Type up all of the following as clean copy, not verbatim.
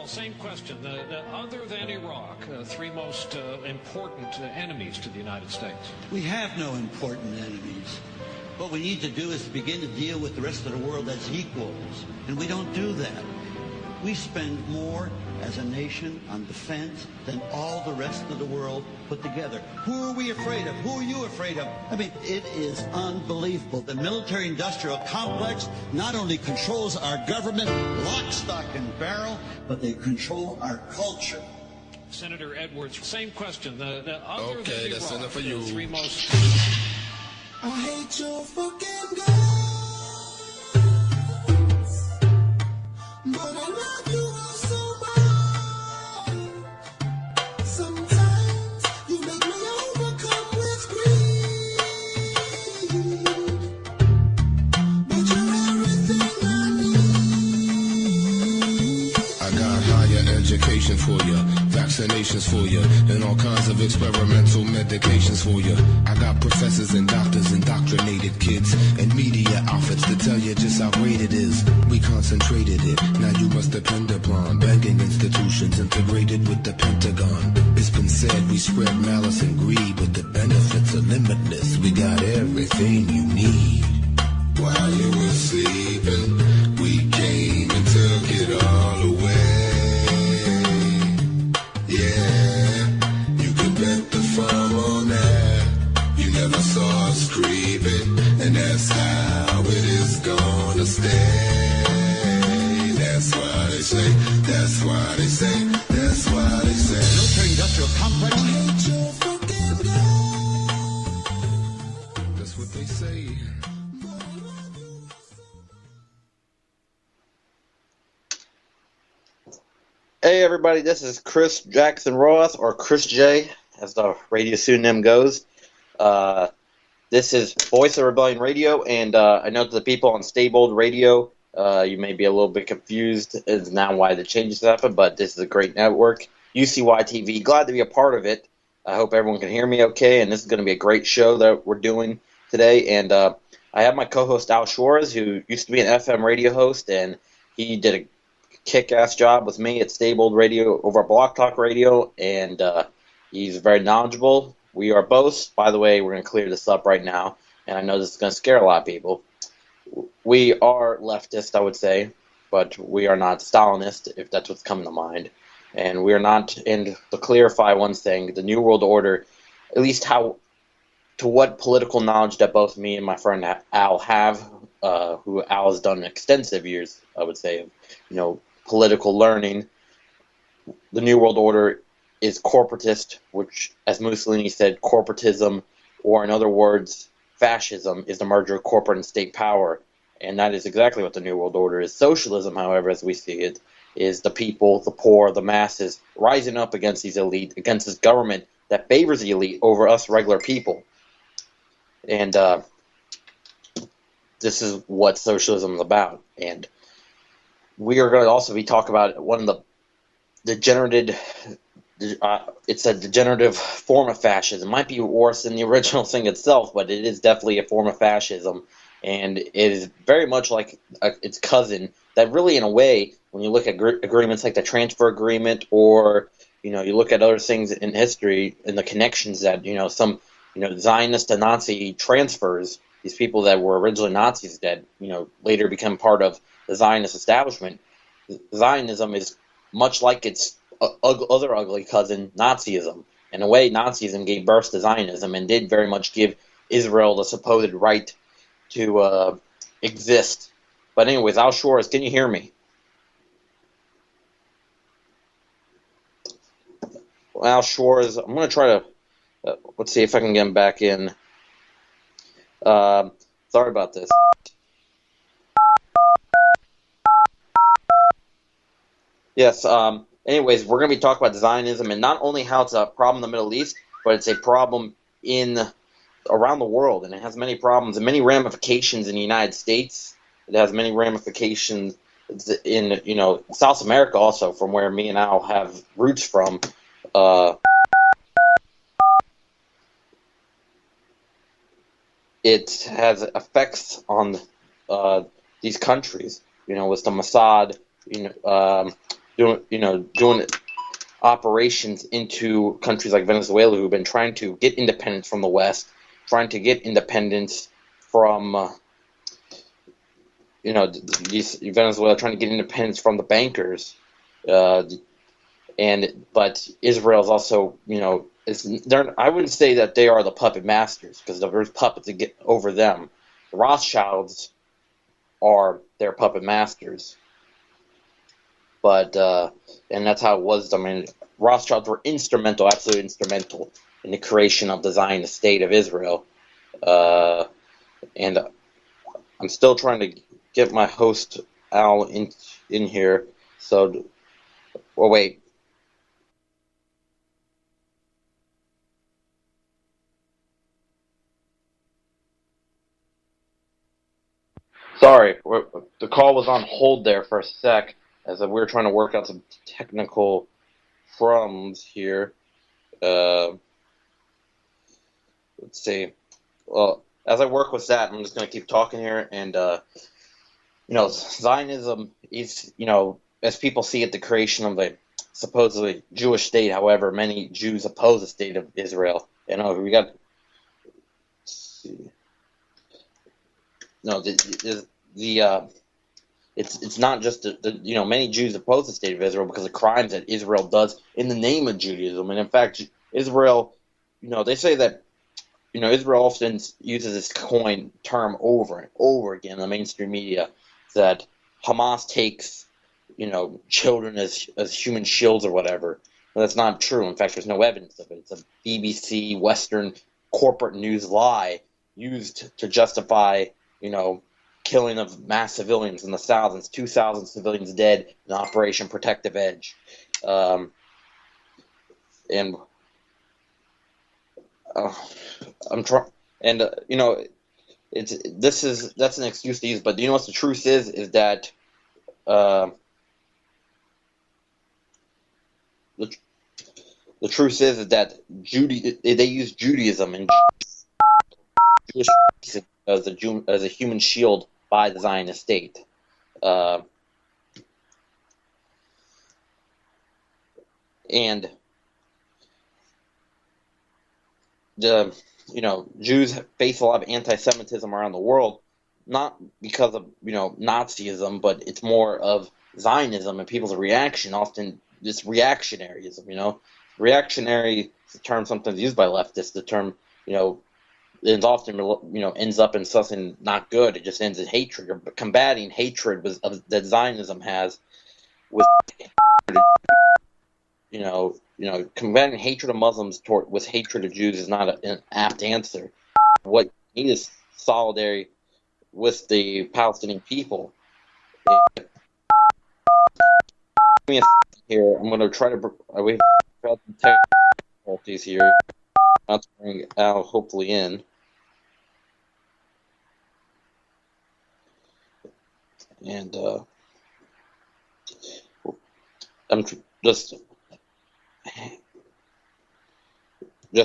Al, same question. Other than Iraq, three most important enemies to the United States. We have no important enemies. What we need to do is begin to deal with the rest of the world as equals, and we don't do that. We spend more as a nation on defense than all the rest of the world put together. Who are we afraid of? Who are you afraid of? I mean, it is unbelievable. The military-industrial complex not only controls our government, lock, stock, and barrel, but they control our culture. Senator Edwards, same question. Okay, that's enough for you. Three most... I hate your fucking guts, but I love you all so much. Sometimes you make me overcome with greed, but you're everything I need. I got higher education for you, vaccinations for you, and all kinds of experimental medications for you. I got professors and doctors, indoctrinated kids, and media outfits to tell you just how great it is. We concentrated it, now you must depend upon banking institutions integrated with the Pentagon. It's been said we spread malice and greed, but the benefits are limitless. We got everything you need. While you were sleeping, we came and took it all away. Yeah, you can bet the farm on that. You never saw us creeping, and that's how it is gonna stay. That's why they say, that's why they say, that's why they say. Military-industrial complex. I hate your fucking guts. That's what they say. Hey everybody, this is Chris Jackson Roth, or Chris J, as the radio pseudonym goes. This is Voice of Rebellion Radio, and I know to the people on Stabled Radio, you may be a little bit confused as now why the changes happened, but this is a great network. UCY TV, glad to be a part of it. I hope everyone can hear me okay, and this is going to be a great show that we're doing today. And I have my co-host Al Shores, who used to be an FM radio host, and he did a kick-ass job with me at Stabled Radio over at Block Talk Radio, and he's very knowledgeable. We are both, by the way, we're going to clear this up right now, and I know this is going to scare a lot of people. We are leftist, I would say, but we are not Stalinist, if that's what's coming to mind. And we are not, and to clarify one thing, the New World Order, at least how, to what political knowledge that both me and my friend Al have, who Al has done extensive years, I would say, political learning. The New World Order is corporatist, which, as Mussolini said, corporatism, or in other words, fascism, is the merger of corporate and state power. And that is exactly what the New World Order is. Socialism, however, as we see it, is the people, the poor, the masses, rising up against these elite, against this government that favors the elite over us regular people. And this is what socialism is about. And we are going to also be talking about one of the degenerative, it's a degenerative form of fascism. It might be worse than the original thing itself, but it is definitely a form of fascism. And it is very much like its cousin that really, in a way, when you look at agreements like the transfer agreement, or, you look at other things in history and the connections that, some, Zionist to Nazi transfers, these people that were originally Nazis that, later become part of the Zionist establishment. Zionism is much like its other ugly cousin, Nazism. In a way, Nazism gave birth to Zionism and did very much give Israel the supposed right to exist. But anyways, Al Shores, can you hear me? Well, Al Shores, I'm going to try to, let's see if I can get him back in. Sorry about this. Yes, anyways, we're going to be talking about Zionism, and not only how it's a problem in the Middle East, but it's a problem around the world, and it has many problems and many ramifications in the United States. It has many ramifications in, South America also, from where me and Al have roots from. It has effects on these countries, with the Mossad, doing operations into countries like Venezuela, who've been trying to get independence from the West, trying to get independence from these Venezuela trying to get independence from the bankers, but Israel's also I wouldn't say that they are the puppet masters, because there's puppets that get over them. The Rothschilds are their puppet masters, but and that's how it was. I mean, Rothschilds were instrumental, absolutely instrumental, in the creation of the Zionist state of Israel, and I'm still trying to get my host Al in here. So, well, wait. Sorry, the call was on hold there for a sec, as we were trying to work out some technical problems here. Let's see. Well, as I work with that, I'm just going to keep talking here. And, Zionism is, as people see it, the creation of a supposedly Jewish state. However, many Jews oppose the state of Israel. We got. Let's see. No, it's not just many Jews oppose the state of Israel because of crimes that Israel does in the name of Judaism. And in fact, Israel, they say that Israel often uses this term over and over again in the mainstream media, that Hamas takes children as human shields or whatever. But that's not true. In fact, there's no evidence of it. It's a BBC Western corporate news lie used to justify killing of mass civilians in the thousands, 2,000 civilians dead in Operation Protective Edge, and I'm trying, and that's an excuse to use, but what the truth is that the truth is that they use Judaism and Jewish as a human shield by the Zionist state. And Jews face a lot of anti-Semitism around the world, not because of Nazism, but it's more of Zionism and people's reaction. Often this reactionaryism. Reactionary is a term sometimes used by leftists. The term it often ends up in something not good. It just ends in hatred, or combating hatred that Zionism has with combating hatred of Muslims with hatred of Jews is not an apt answer. What you need is solidarity with the Palestinian people. Here, I'm going to try to. We've got some difficulties here. Not to bring Al hopefully in. And I'm just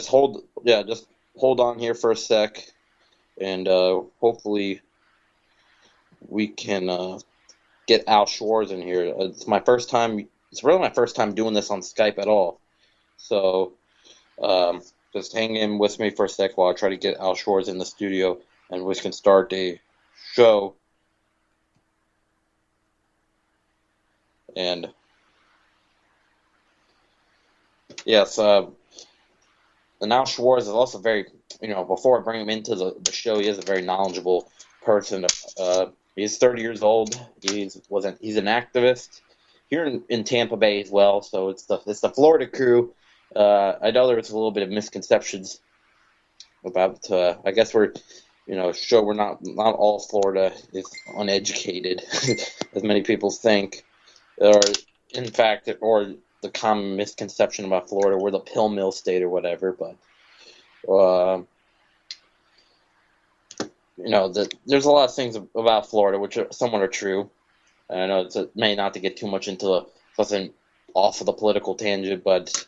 hold on here for a sec, and hopefully we can get Al Schwarz in here. It's my first time. It's really my first time doing this on Skype at all. So just hang in with me for a sec while I try to get Al Schwarz in the studio, and we can start a show. And yes, and Al Schwarz is also very, before I bring him into the show, he is a very knowledgeable person. He's 30 years old. He's an activist here in Tampa Bay as well. So it's the Florida crew. I know there's a little bit of misconceptions about. I guess we're not all Florida is uneducated, as many people think, or in fact, or the common misconception about Florida, we're the pill mill state or whatever. But there's a lot of things about Florida which somewhat are true. And I know it's may not to get too much into something off of the political tangent, but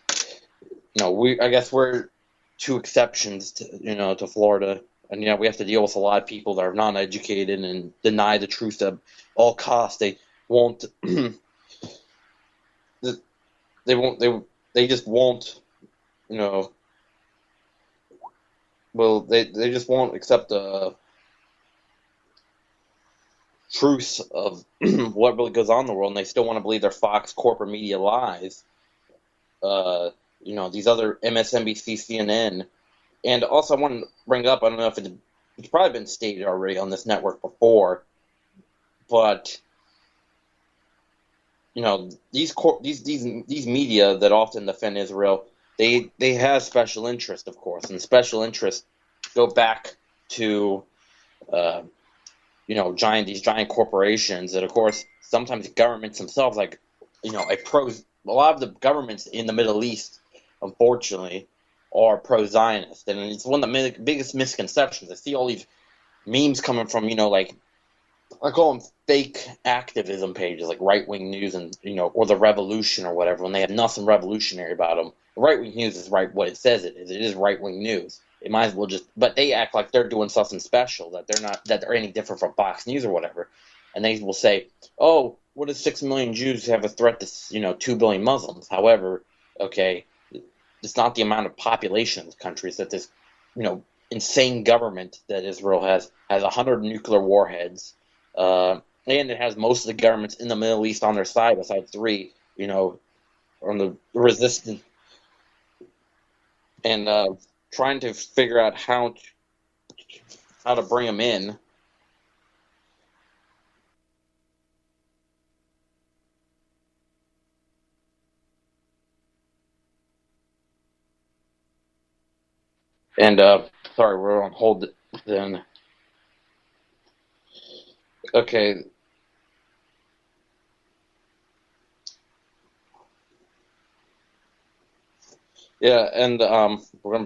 I guess we're two exceptions to Florida, and we have to deal with a lot of people that are not educated and deny the truth at all costs. They won't they won't they just won't, you know, well, they just won't accept the truth of what really goes on in the world, and they still want to believe their Fox corporate media lies. Uh, these other MSNBC, CNN, and also I want to bring up. I don't know if it's probably been stated already on this network before, but these media that often defend Israel, they have special interest, of course, and special interests go back to uh, these giant corporations that, of course, sometimes governments themselves, like, a lot of the governments in the Middle East, unfortunately, are pro-Zionist, and it's one of the biggest misconceptions. I see all these memes coming from, like, I call them fake activism pages, like Right Wing News and or the Revolution or whatever, when they have nothing revolutionary about them. Right Wing News is right what it says it is. It is right wing news. It might as well but they act like they're doing something special, that they're any different from Fox News or whatever, and they will say, "Oh, what does 6 million Jews have a threat to 2 billion Muslims?" However, okay, it's not the amount of population of the country. It's that this insane government that Israel has 100 nuclear warheads. And it has most of the governments in the Middle East on their side, besides three, on the resistant, and trying to figure out how to bring them in. And sorry, we're on hold. Then okay. Yeah, and we're gonna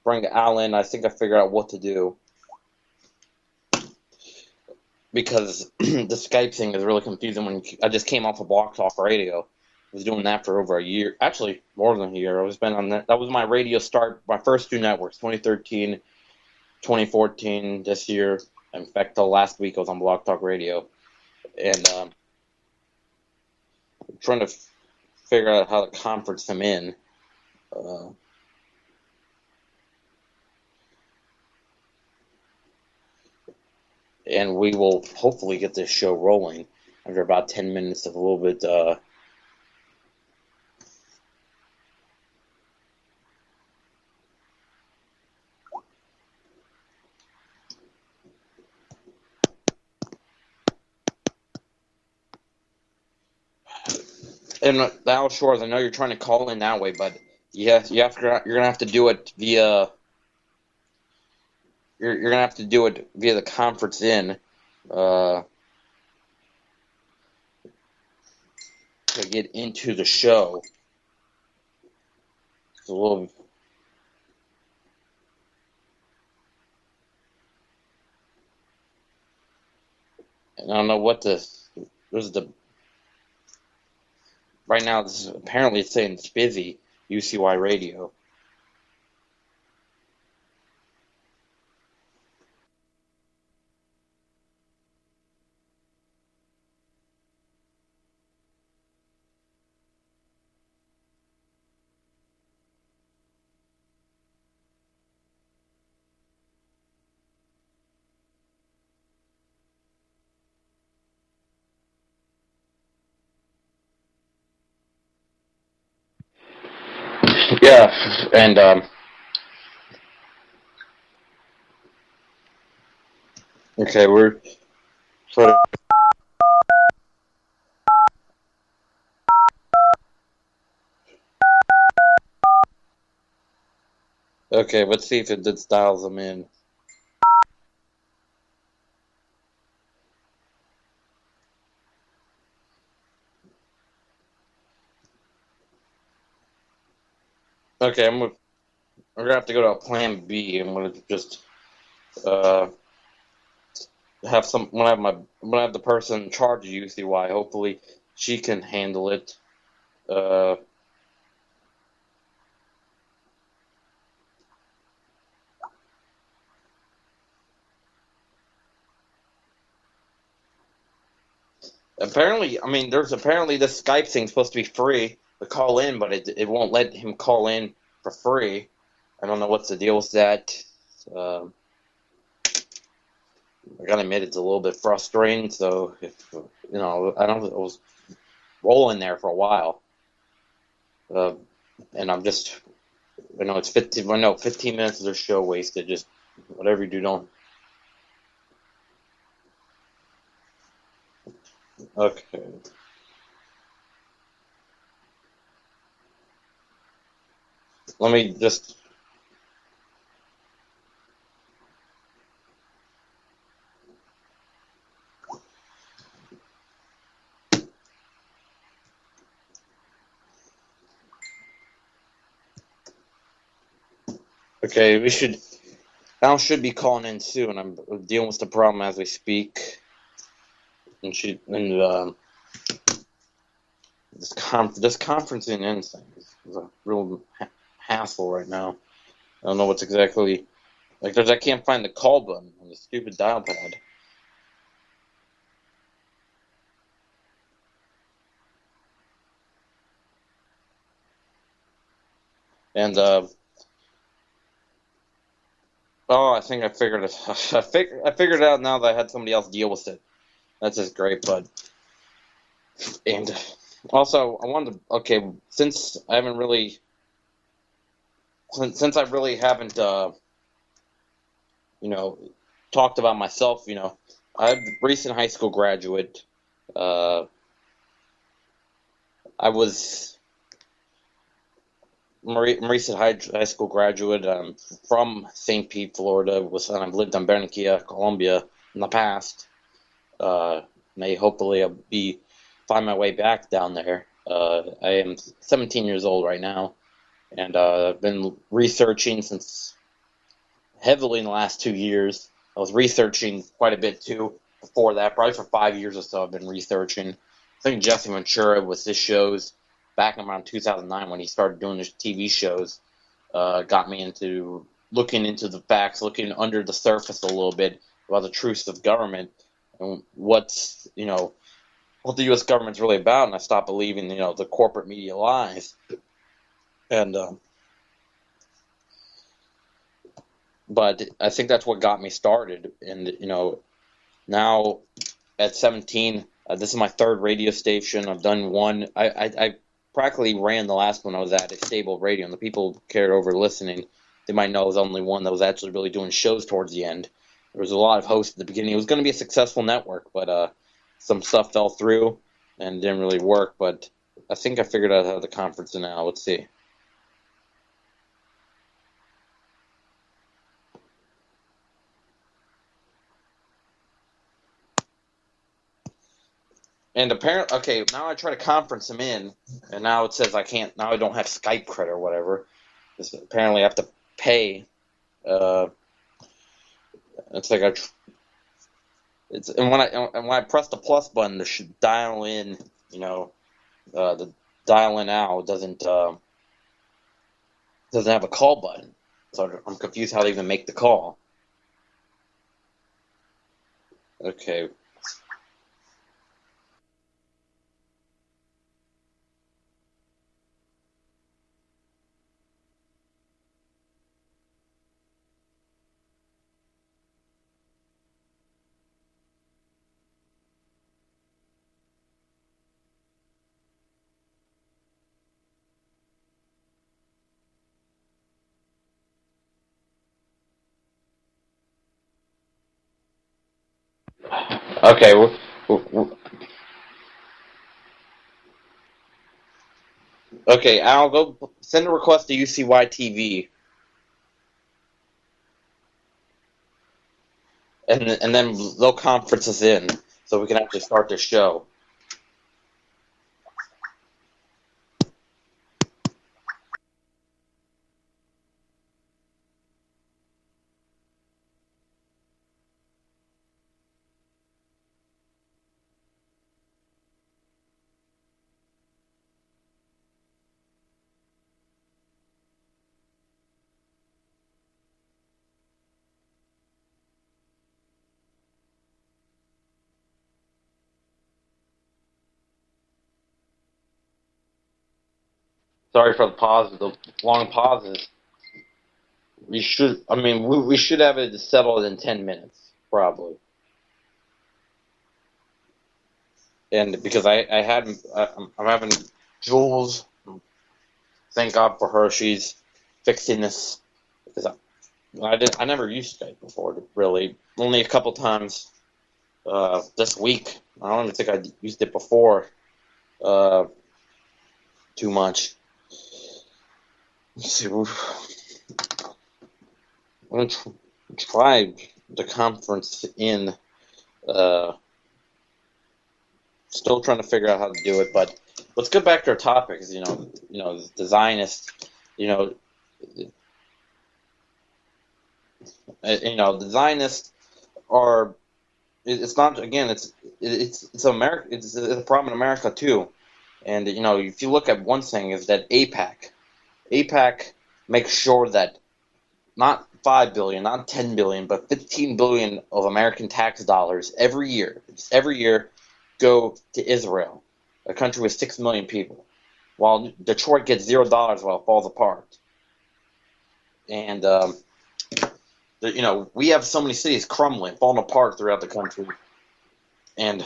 bring Al in. I think I figured out what to do, because the Skype thing is really confusing. When I just came off of Block Talk Radio, I was doing that for over a year, actually more than a year. I was been on that. That was my radio start, my first two networks, 2013, 2014. This year, in fact, the last week I was on Block Talk Radio, and trying to figure out how to conference them in. And we will hopefully get this show rolling after about 10 minutes of a little bit. And Al Shores, I know you're trying to call in that way, but yes, you're gonna have to do it via. You're gonna have to do it via the conference in, to get into the show. It's a little. And I don't know what this is. Right now, this is apparently it's saying it's busy. UCY Radio. Yeah, and okay, we're sort of. Okay, let's see if it dials them in. Okay, we're gonna have to go to a plan B. I'm gonna just uh have some I'm gonna have the person in charge of UCY. Hopefully, she can handle it. Uh, Apparently, I mean, there's apparently this Skype thing supposed to be free to call in, but it won't let him call in for free. I don't know what's the deal with that. I gotta admit, it's a little bit frustrating. So if I was rolling there for a while, and I'm just, it's 15. I know 15 minutes of their show wasted. Just whatever you do, don't. Okay. Let me just. Okay, Al should be calling in soon. I'm dealing with the problem as we speak, and this conferencing thing is a real hassle right now. I don't know what's exactly like. I can't find the call button on the stupid dial pad. And I think I figured it. I figured it out now that I had somebody else deal with it. That's just great, but and also I wanted to. Okay, since I haven't really. Since I really haven't, talked about myself, I'm a recent high school graduate. I was a recent high school graduate. I'm from St. Pete, Florida. And I've lived in Barranquilla, Colombia in the past. May hopefully I'll find my way back down there. I am 17 years old right now. And I've been researching since heavily in the last 2 years. I was researching quite a bit too before that. Probably for 5 years or so I've been researching. I think Jesse Ventura with his shows back in around 2009 when he started doing his TV shows got me into looking into the facts, looking under the surface a little bit about the truths of government and what the U.S. government's really about. And I stopped believing, the corporate media lies. And but I think that's what got me started. And now at 17, this is my third radio station. I've done one. I practically ran the last one I was at Stable Radio, and the people who cared over listening, they might know it was the only one that was actually really doing shows towards the end. There was a lot of hosts at the beginning. It was going to be a successful network, but some stuff fell through and didn't really work. But I think I figured out how the conference is now. Let's see. And apparently, okay, now I try to conference him in, and now it says I can't. Now I don't have Skype credit or whatever. Apparently, I have to pay. It's like and when I press the plus button to dial in, the dial in now doesn't have a call button. So I'm confused how to even make the call. Okay. Okay. Okay, I'll go send a request to UCY TV, and then they'll conference us in so we can actually start the show. Sorry for the pause, the long pauses. We should. I mean, we should have it settled in 10 minutes, probably. And because I'm having Jules. Thank God for her. She's fixing this because I never used Skype before, really. Only a couple times this week. I don't even think I used it before too much. Let's see. I'm going to try the conference in. Still trying to figure out how to do it, but let's get back to our topics. The Zionists. The Zionists are. It's not again. It's America. It's a problem in America too, and if you look at one thing is that AIPAC makes sure that not 5 billion, not 10 billion, but 15 billion of American tax dollars every year go to Israel, a country with 6 million people, while Detroit gets $0 while it falls apart. And we have so many cities crumbling, falling apart throughout the country, and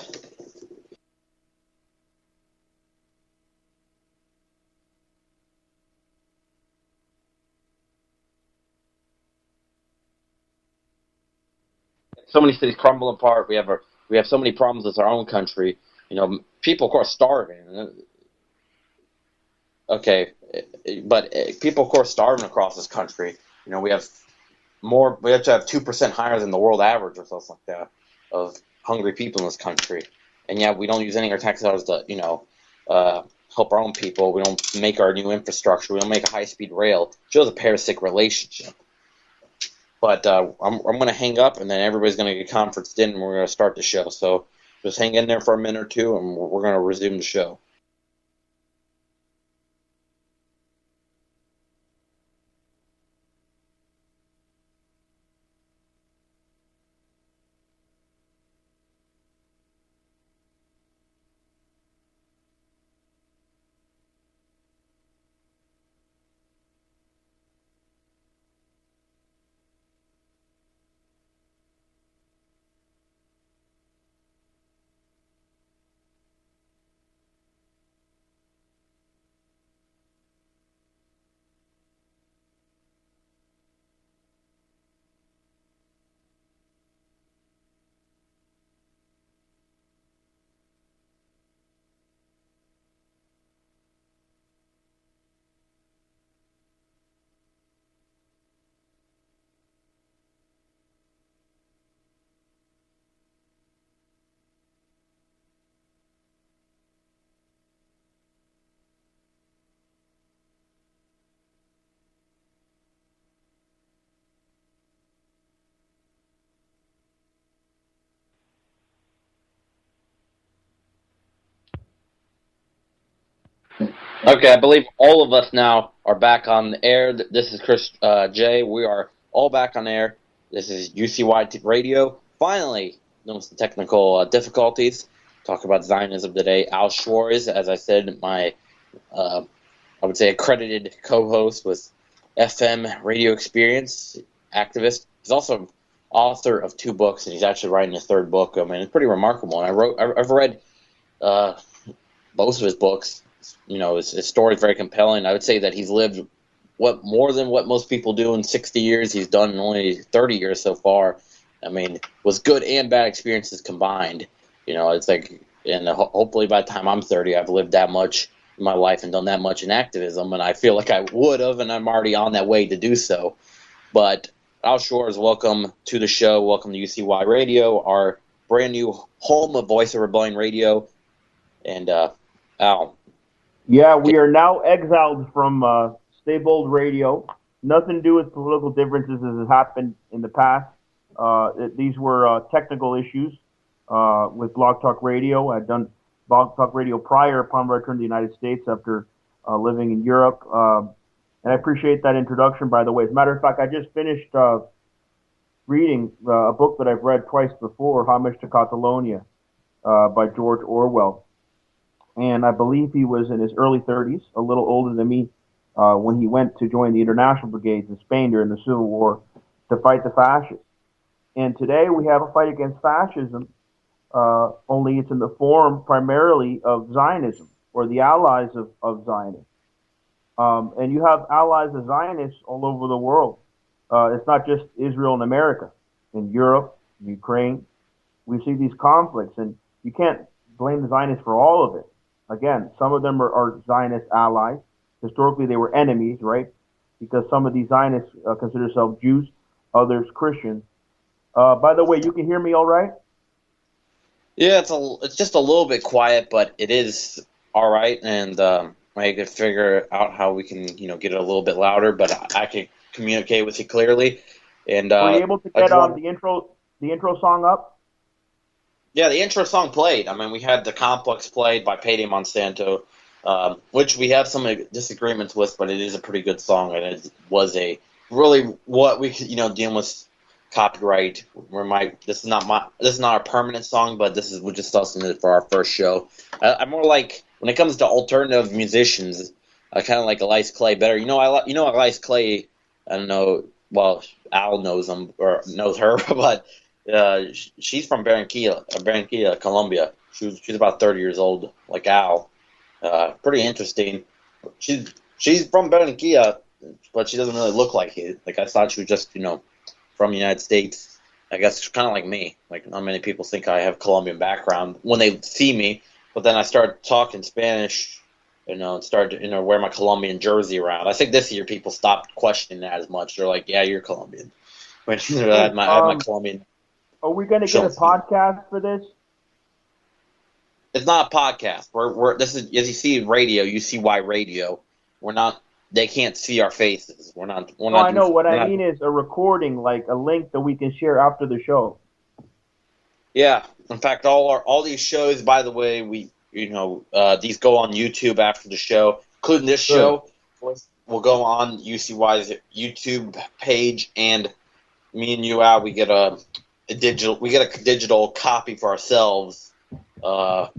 so many cities crumble apart. We have so many problems with our own country. People, of course, starving. Okay, but people, of course, starving across this country. We have more. We have to have 2% higher than the world average, or something like that, of hungry people in this country. And yet, we don't use any of our tax dollars to, help our own people. We don't make our new infrastructure. We don't make a high-speed rail. It shows a parasitic relationship. But I'm going to hang up, and then everybody's going to get conferenced in, and we're going to start the show. So just hang in there for a minute or two, and we're going to resume the show. Okay, I believe all of us now are back on the air. This is Chris J. We are all back on air. This is UCY Radio. Finally, no technical difficulties. Talk about Zionism today. Al Schwarz, as I said, my, I would say, accredited co-host with FM Radio Experience, activist. He's also author of 2 books, and he's actually writing a 3rd book. I mean, it's pretty remarkable. And I've read both of his books. His story is very compelling. I would say that he's lived more than what most people do in 60 years. He's done in only 30 years so far. I mean, with good and bad experiences combined. It's like, and hopefully by the time I'm 30, I've lived that much in my life and done that much in activism, and I feel like I would have, and I'm already on that way to do so. But Al Schwarz, welcome to the show. Welcome to UCY Radio, our brand new home of Voice of Rebellion Radio. And Al. Yeah, we are now exiled from Stay Bold Radio. Nothing to do with political differences as has happened in the past. These were technical issues with Blog Talk Radio. I'd done Blog Talk Radio prior upon return to the United States after living in Europe. And I appreciate that introduction, by the way. As a matter of fact, I just finished reading a book that I've read twice before, Homage to Catalonia by George Orwell. and I believe he was in his early 30s, a little older than me, when he went to join the International Brigades in Spain during the Civil War to fight the fascists. And today we have a fight against fascism, only it's in the form primarily of Zionism or the allies of Zionism. And you have allies of Zionists all over the world. It's not just Israel and America. In Europe, Ukraine, we see these conflicts, and you can't blame the Zionists for all of it. Again, some of them are Zionist allies. Historically, they were enemies, right? Because some of these Zionists consider themselves Jews, others Christians. By the way, you can hear me all right? Yeah, it's just a little bit quiet, but it is all right, and I could figure out how we can get it a little bit louder, but I can communicate with you clearly. And were you able to get the intro song up? Yeah, the intro song played. I mean, we had The Complex played by Payday Monsanto, which we have some disagreements with, but it is a pretty good song, and it was a really what we dealing with copyright. This is not our permanent song, but we just listened to it for our first show. I'm more like, when it comes to alternative musicians, I kind of like Elias Clay better. Elias Clay. I don't know. Well, Al knows him or knows her, but she's from Barranquilla, Colombia. She's about 30 years old, like Al. Pretty interesting. She's from Barranquilla, but she doesn't really look like it. Like, I thought she was just from the United States. I guess kind of like me. Like, not many people think I have Colombian background when they see me, but then I started talking Spanish. And started to wear my Colombian jersey around. I think this year people stopped questioning that as much. They're like, "Yeah, you're Colombian." When I had my Colombian. Are we going to get a podcast for this? It's not a podcast. This is, as you see in radio, UCY radio. We're not. They can't see our faces. We're not. I know what I mean is a recording, like a link that we can share after the show. Yeah. In fact, all these shows, by the way, these go on YouTube after the show, including this show. Will go on UCY's YouTube page, and me and you, Al, we get a digital copy for ourselves, like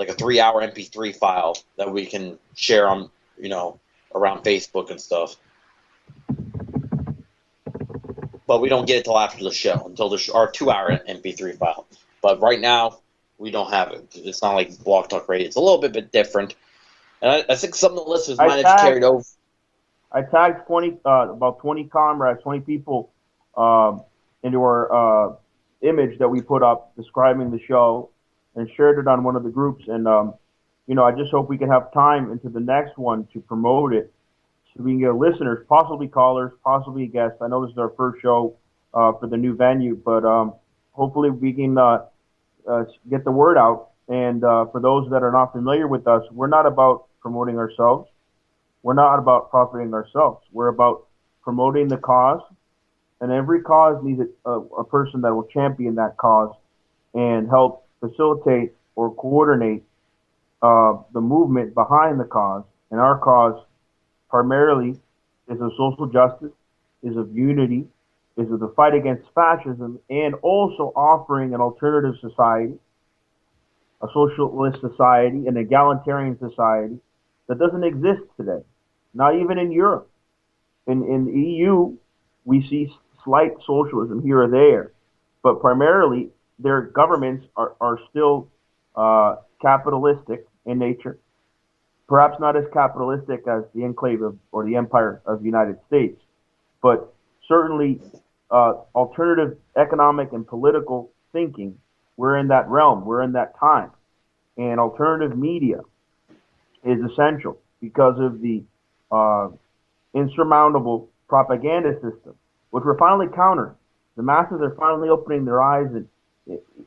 a 3-hour MP3 file that we can share on, around Facebook and stuff. But we don't get it till after the show, until our 2-hour MP3 file. But right now, we don't have it. It's not like Blog Talk Radio. It's a little bit different. And I think some of the listeners might have carried over. I tagged about 20 comrades, 20 people into our image that we put up describing the show and shared it on one of the groups. And, I just hope we can have time into the next one to promote it so we can get listeners, possibly callers, possibly guests. I know this is our first show for the new venue, but hopefully we can get the word out. And for those that are not familiar with us, we're not about promoting ourselves. We're not about profiting ourselves. We're about promoting the cause. And every cause needs a person that will champion that cause and help facilitate or coordinate the movement behind the cause. And our cause primarily is of social justice, is of unity, is of the fight against fascism, and also offering an alternative society, a socialist society, an egalitarian society that doesn't exist today, not even in Europe. In the EU, we see slight socialism here or there, but primarily their governments are still capitalistic in nature, perhaps not as capitalistic as the enclave or the empire of the United States, but certainly alternative economic and political thinking. We're in that realm. We're in that time. And alternative media is essential because of the insurmountable propaganda system, which we're finally countering. The masses are finally opening their eyes, and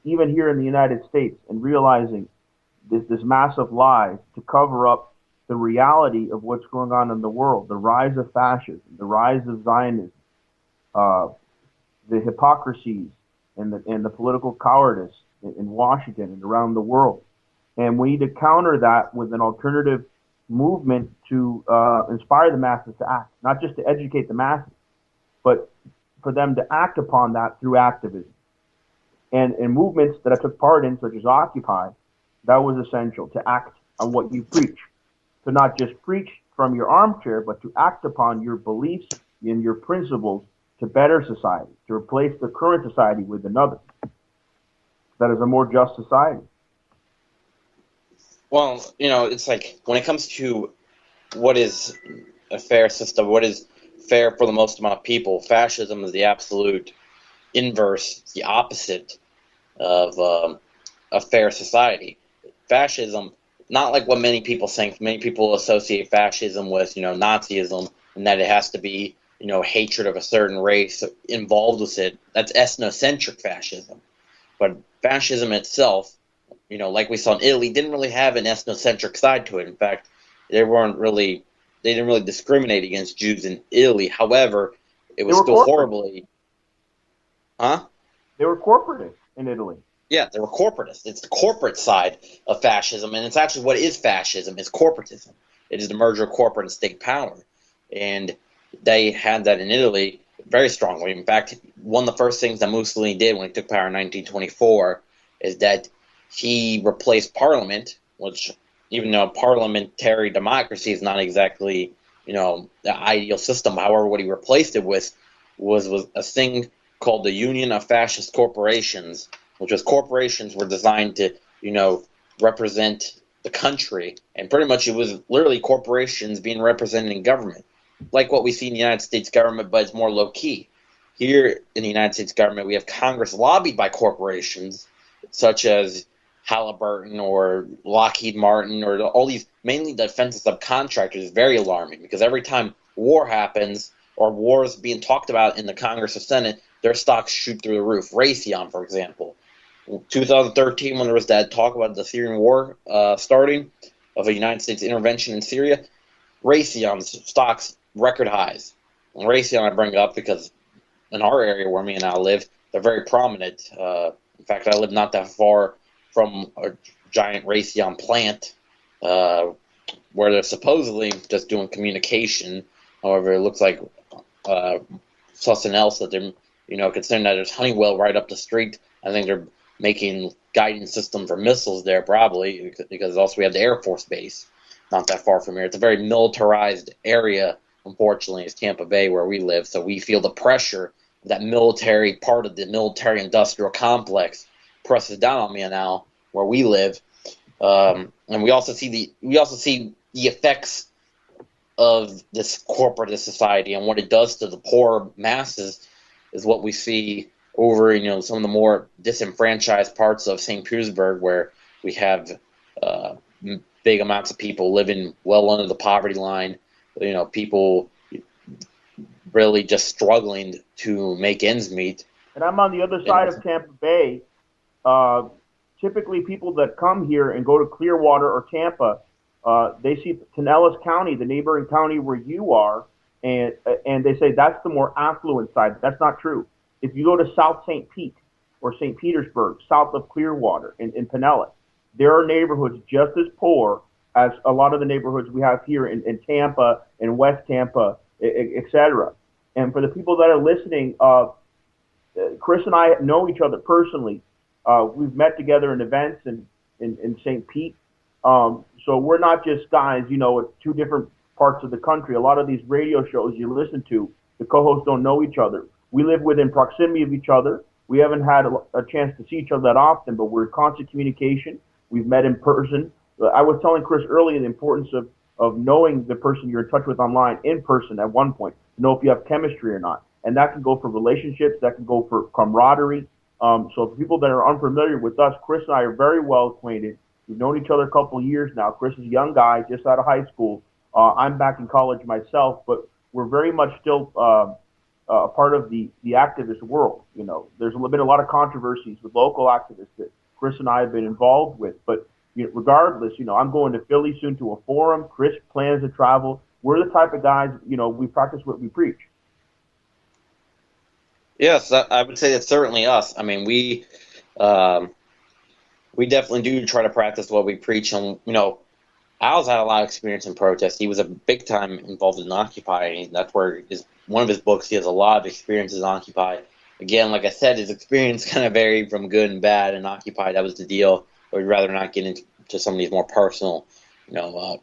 even here in the United States, and realizing this massive lie to cover up the reality of what's going on in the world, the rise of fascism, the rise of Zionism, the hypocrisies and the political cowardice in Washington and around the world. And we need to counter that with an alternative movement to inspire the masses to act, not just to educate the masses, but for them to act upon that through activism. And in movements that I took part in, such as Occupy, that was essential, to act on what you preach. To not just preach from your armchair, but to act upon your beliefs and your principles to better society, to replace the current society with another that is a more just society. Well, it's like when it comes to what is a fair system, what is fair for the most amount of people, fascism is the absolute inverse, the opposite of a fair society. Fascism, not like what many people think. Many people associate fascism with, Nazism, and that it has to be, hatred of a certain race involved with it. That's ethnocentric fascism. But fascism itself, like we saw in Italy, didn't really have an ethnocentric side to it. In fact, they didn't really discriminate against Jews in Italy. However, it was still horribly. Huh? They were corporatists in Italy. Yeah, they were corporatists. It's the corporate side of fascism, and it's actually what is fascism. It's corporatism. It is the merger of corporate and state power. And they had that in Italy very strongly. In fact, one of the first things that Mussolini did when he took power in 1924 is that he replaced Parliament, which, even though parliamentary democracy is not exactly, the ideal system, however, what he replaced it with was a thing called the Union of Fascist Corporations, which was corporations were designed to, represent the country. And pretty much it was literally corporations being represented in government, like what we see in the United States government, but it's more low-key. Here in the United States government, we have Congress lobbied by corporations such as Halliburton or Lockheed Martin or all these mainly defensive subcontractors is very alarming, because every time war happens or war is being talked about in the Congress or Senate, their stocks shoot through the roof. Raytheon, for example. In 2013, when there was that talk about the Syrian war starting, of a United States intervention in Syria, Raytheon's stocks record highs. And Raytheon I bring up because in our area where me and I live, they're very prominent. In fact, I live not that far from a giant Raytheon plant where they're supposedly just doing communication. However, it looks like something else that they're, considering that there's Honeywell right up the street. I think they're making guidance system for missiles there probably, because also we have the Air Force Base not that far from here. It's a very militarized area, unfortunately, is Tampa Bay where we live, so we feel the pressure of that military part of the military-industrial complex presses down on me now where we live. And we also see the effects of this corporatist society and what it does to the poor masses is what we see over, some of the more disenfranchised parts of St. Petersburg, where we have big amounts of people living well under the poverty line, people really just struggling to make ends meet. And I'm on the other side of Tampa Bay. Typically people that come here and go to Clearwater or Tampa, they see Pinellas County, the neighboring county where you are, and they say that's the more affluent side. That's not true. If you go to South St. Pete or St. Petersburg, south of Clearwater in Pinellas, there are neighborhoods just as poor as a lot of the neighborhoods we have here in Tampa and West Tampa, etc. And for the people that are listening, Chris and I know each other personally. We've met together in events in St. Pete. So we're not just guys, at two different parts of the country. A lot of these radio shows you listen to, the co-hosts don't know each other. We live within proximity of each other. We haven't had a chance to see each other that often, but we're in constant communication. We've met in person. I was telling Chris earlier the importance of knowing the person you're in touch with online in person at one point, to know if you have chemistry or not. And that can go for relationships, that can go for camaraderie. So for people that are unfamiliar with us, Chris and I are very well acquainted. We've known each other a couple of years now. Chris is a young guy, just out of high school. I'm back in college myself, but we're very much still a part of the activist world. There's been a lot of controversies with local activists that Chris and I have been involved with. But regardless, I'm going to Philly soon to a forum. Chris plans to travel. We're the type of guys, we practice what we preach. Yes, I would say that's certainly us. I mean, we definitely do try to practice what we preach. And, Al's had a lot of experience in protest. He was a big time involved in Occupy. And that's where one of his books, he has a lot of experiences in Occupy. Again, like I said, his experience kind of varied from good and bad in Occupy. That was the deal. We'd rather not get into some of these more personal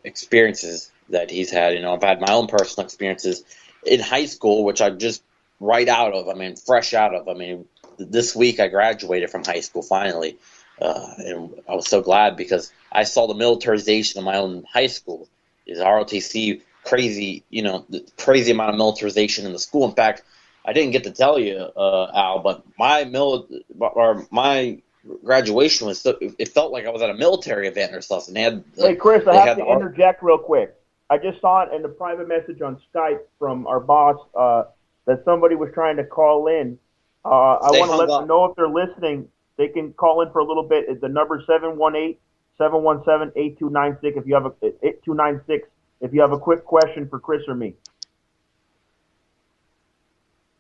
experiences that he's had. I've had my own personal experiences in high school, which I'm just fresh out of. This week I graduated from high school finally, and I was so glad because I saw the militarization of my own high school. Is ROTC crazy? The crazy amount of militarization in the school. In fact, I didn't get to tell you, Al, but my graduation it felt like I was at a military event or something. Hey, Chris, I have to interject real quick. I just saw it in a private message on Skype from our boss that somebody was trying to call in. I want to let them know if they're listening, they can call in for a little bit. The number 718-717-8296 if you have 8296 if you have a quick question for Chris or me.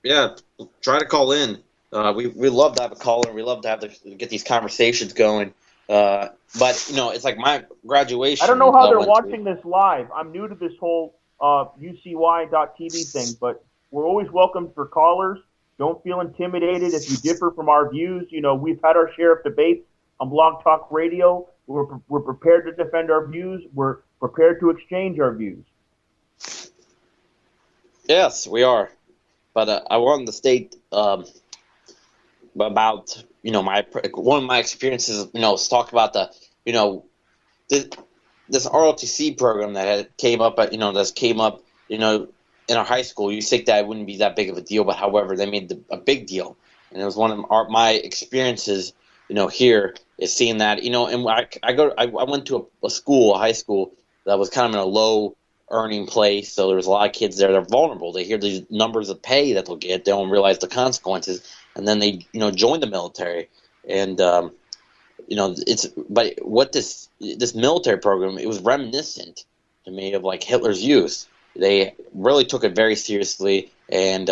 Yeah, try to call in. We love to have a caller. We love to get these conversations going. But it's like my graduation. I don't know how they're watching this live. I'm new to this whole UCY.tv thing, but we're always welcome for callers. Don't feel intimidated if you differ from our views. We've had our share of debates on Blog Talk Radio. We're prepared to defend our views. We're prepared to exchange our views. Yes, we are. But I wanted to state about one of my experiences. Was talk about this ROTC program that came up in our high school. You think that it wouldn't be that big of a deal, but however, they made a big deal, and it was one of my experiences. Here is seeing that. And I went to a high school that was kind of in a low earning place, so there's a lot of kids there that are vulnerable. They hear these numbers of pay that they'll get, they don't realize the consequences, and then they join the military. And but what this military program, it was reminiscent to me of like Hitler's Youth. They really took it very seriously, and